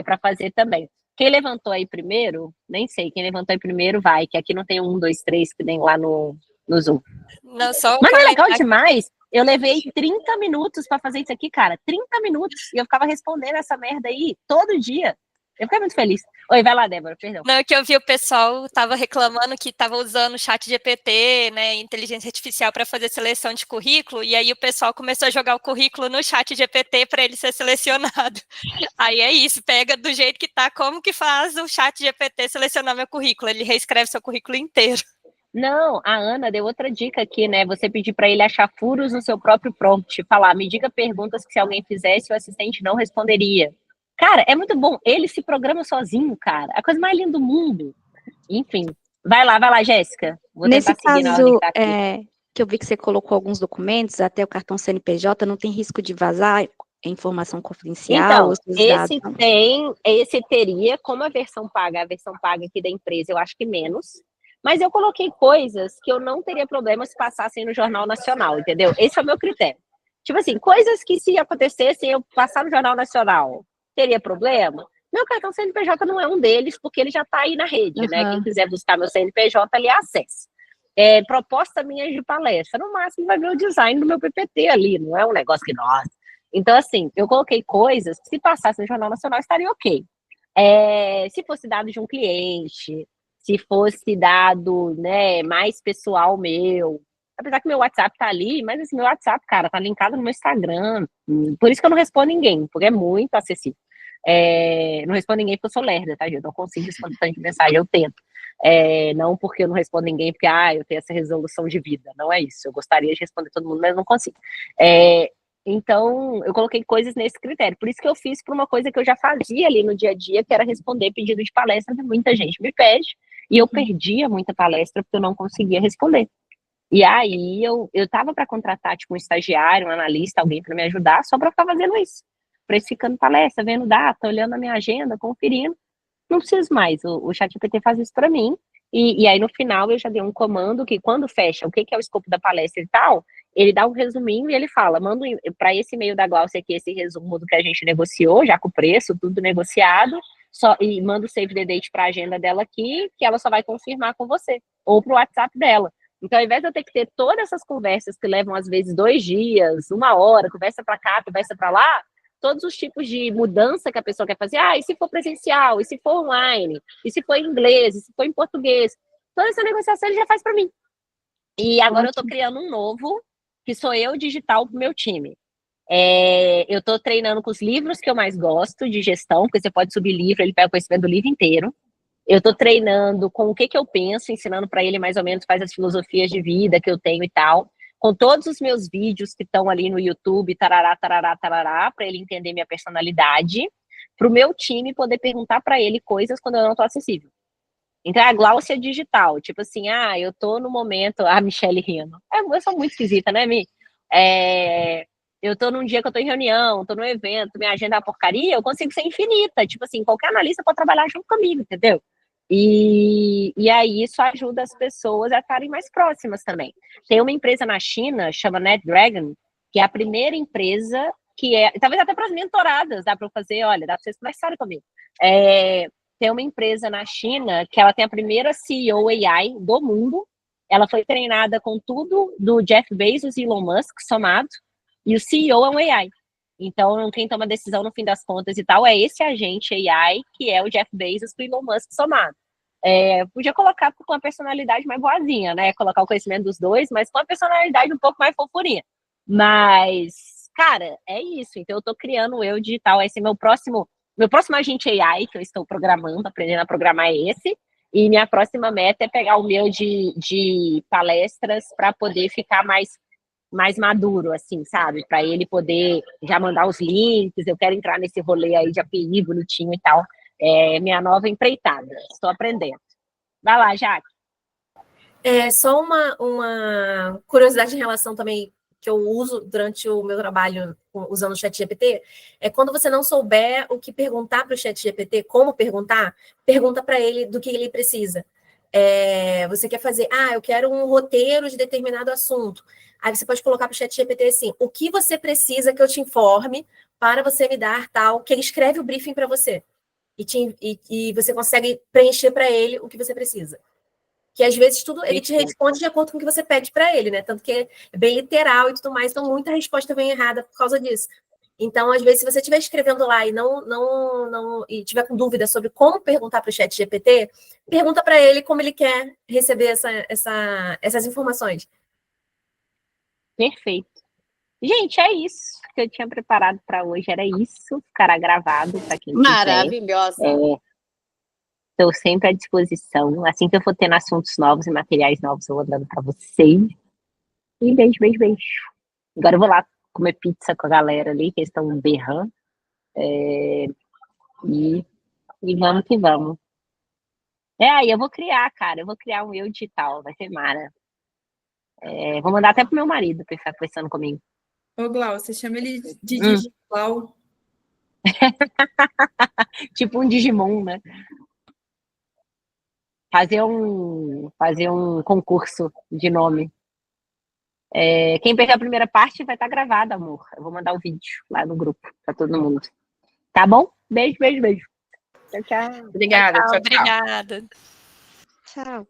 para fazer também. Quem levantou aí primeiro, nem sei, quem levantou aí primeiro vai, que aqui não tem 1, 2, 3 que nem lá no Zoom. Não, só mas é legal demais, eu levei 30 minutos para fazer isso aqui, cara, 30 minutos, e eu ficava respondendo essa merda aí todo dia. Eu fiquei muito feliz. Oi, vai lá, Débora, perdão. Não, é que eu vi o pessoal tava reclamando que tava usando o ChatGPT, né, inteligência artificial para fazer seleção de currículo, e aí o pessoal começou a jogar o currículo no ChatGPT para ele ser selecionado. Aí é isso, pega do jeito que tá, como que faz o ChatGPT selecionar meu currículo? Ele reescreve seu currículo inteiro. Não, a Ana deu outra dica aqui, né? Você pedir para ele achar furos no seu próprio prompt, falar, me diga perguntas que se alguém fizesse, o assistente não responderia. Cara, é muito bom. Ele se programa sozinho, cara. A coisa mais linda do mundo. Enfim. Vai lá, Jéssica. Nesse caso, que eu vi que você colocou alguns documentos, até o cartão CNPJ, não tem risco de vazar informação confidencial? Então, esse teria, como a versão paga aqui da empresa, eu acho que menos. Mas eu coloquei coisas que eu não teria problema se passassem no Jornal Nacional, entendeu? Esse é o meu critério. Tipo assim, coisas que se acontecessem eu passar no Jornal Nacional, teria problema? Meu cartão CNPJ não é um deles, porque ele já está aí na rede, né? Quem quiser buscar meu CNPJ, ali acessa. Proposta minha de palestra, no máximo vai ver o design do meu PPT ali, não é um negócio que, nossa. Então, assim, eu coloquei coisas que se passasse no Jornal Nacional estaria ok. Se fosse dado de um cliente, se fosse dado, né, mais pessoal meu, apesar que meu WhatsApp tá ali, mas esse meu WhatsApp, cara, tá linkado no meu Instagram, por isso que eu não respondo ninguém, porque é muito acessível. Não respondo ninguém porque eu sou lerda, tá, gente? Eu não consigo responder tanta mensagem, eu tento. Não porque eu não respondo ninguém, porque, eu tenho essa resolução de vida, não é isso. Eu gostaria de responder todo mundo, mas não consigo. Então, eu coloquei coisas nesse critério. Por isso que eu fiz para uma coisa que eu já fazia ali no dia a dia, que era responder pedido de palestra, que muita gente me pede, e eu perdia muita palestra porque eu não conseguia responder. E aí, eu tava para contratar, tipo, um estagiário, um analista, alguém para me ajudar, só para ficar fazendo isso. Precificando palestra, vendo data, olhando a minha agenda, conferindo. Não preciso mais. O ChatGPT faz isso para mim. E aí, no final, eu já dei um comando que, quando fecha o que é o escopo da palestra e tal, ele dá um resuminho e ele fala, manda para esse e-mail da Glaucia aqui esse resumo do que a gente negociou, já com o preço, tudo negociado, e manda o save the date para a agenda dela aqui, que ela só vai confirmar com você, ou para o WhatsApp dela. Então, ao invés de eu ter que ter todas essas conversas que levam, às vezes, 2 dias, 1 hora, conversa para cá, conversa para lá, todos os tipos de mudança que a pessoa quer fazer, e se for presencial, e se for online, e se for em inglês, e se for em português, toda essa negociação ele já faz para mim. E agora eu estou criando um novo, que sou eu digital para o meu time. Eu estou treinando com os livros que eu mais gosto de gestão, porque você pode subir livro, ele pega o conhecimento do livro inteiro. Eu estou treinando com o que eu penso, ensinando para ele mais ou menos quais as filosofias de vida que eu tenho e tal, com todos os meus vídeos que estão ali no YouTube, tarará, para ele entender minha personalidade, para o meu time poder perguntar para ele coisas quando eu não estou acessível. Então, a Glaucia digital, tipo assim, eu tô no momento, a Michelle rindo. Eu sou muito esquisita, né, Mi? Eu tô num dia que eu tô em reunião, tô num evento, minha agenda é uma porcaria, eu consigo ser infinita. Tipo assim, qualquer analista pode trabalhar junto comigo, entendeu? E aí isso ajuda as pessoas a estarem mais próximas também. Tem uma empresa na China, chama NetDragon, que é a primeira empresa que é, talvez até para as mentoradas, dá para eu fazer, olha, dá para vocês conversarem comigo. Tem uma empresa na China que ela tem a primeira CEO AI do mundo, ela foi treinada com tudo do Jeff Bezos e Elon Musk somado, e o CEO é um AI. Então, quem toma decisão no fim das contas e tal é esse agente AI, que é o Jeff Bezos com o Elon Musk somado. Podia colocar com uma personalidade mais boazinha, né? Colocar o conhecimento dos dois, mas com uma personalidade um pouco mais fofurinha. Mas, cara, é isso. Então, eu tô criando o eu digital. Esse é meu próximo agente AI que eu estou programando, aprendendo a programar é esse. E minha próxima meta é pegar o meu de palestras para poder ficar mais maduro, assim, sabe? Para ele poder já mandar os links. Eu quero entrar nesse rolê aí de API bonitinho e tal. É minha nova empreitada. Estou aprendendo. Vai lá, Jaque. Só uma curiosidade em relação também que eu uso durante o meu trabalho usando o ChatGPT, é quando você não souber o que perguntar para o ChatGPT, como pergunta para ele do que ele precisa. Você quer fazer, eu quero um roteiro de determinado assunto. Aí você pode colocar para o ChatGPT assim, o que você precisa que eu te informe para você me dar tal, que ele escreve o briefing para você. E você consegue preencher para ele o que você precisa. Que às vezes tudo ele te responde de acordo com o que você pede para ele, né? Tanto que é bem literal e tudo mais, então muita resposta vem errada por causa disso. Então, às vezes, se você estiver escrevendo lá e não e tiver com dúvida sobre como perguntar para o chat GPT, pergunta para ele como ele quer receber essas informações. Perfeito. Gente, é isso que eu tinha preparado para hoje. Era isso. Ficará gravado para quem quiser. Maravilhosa. Estou sempre à disposição. Assim que eu for tendo assuntos novos e materiais novos, eu vou dando para vocês. E beijo, beijo, beijo. Agora eu vou lá comer pizza com a galera ali, que eles estão berrando. E vamos que vamos. Aí eu vou criar, cara. Eu vou criar um eu digital. Vai ser mara. Vou mandar até pro meu marido pra ele ficar conversando comigo. Ô, Glau, você chama ele de digital. Tipo um Digimon, né? Fazer um concurso de nome. Quem perder a primeira parte vai estar gravado, amor. Eu vou mandar o vídeo lá no grupo para todo mundo. Tá bom? Beijo, beijo, beijo. Tchau, tchau. Obrigada. Tchau, tchau. Obrigada. Tchau.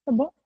Tá bom?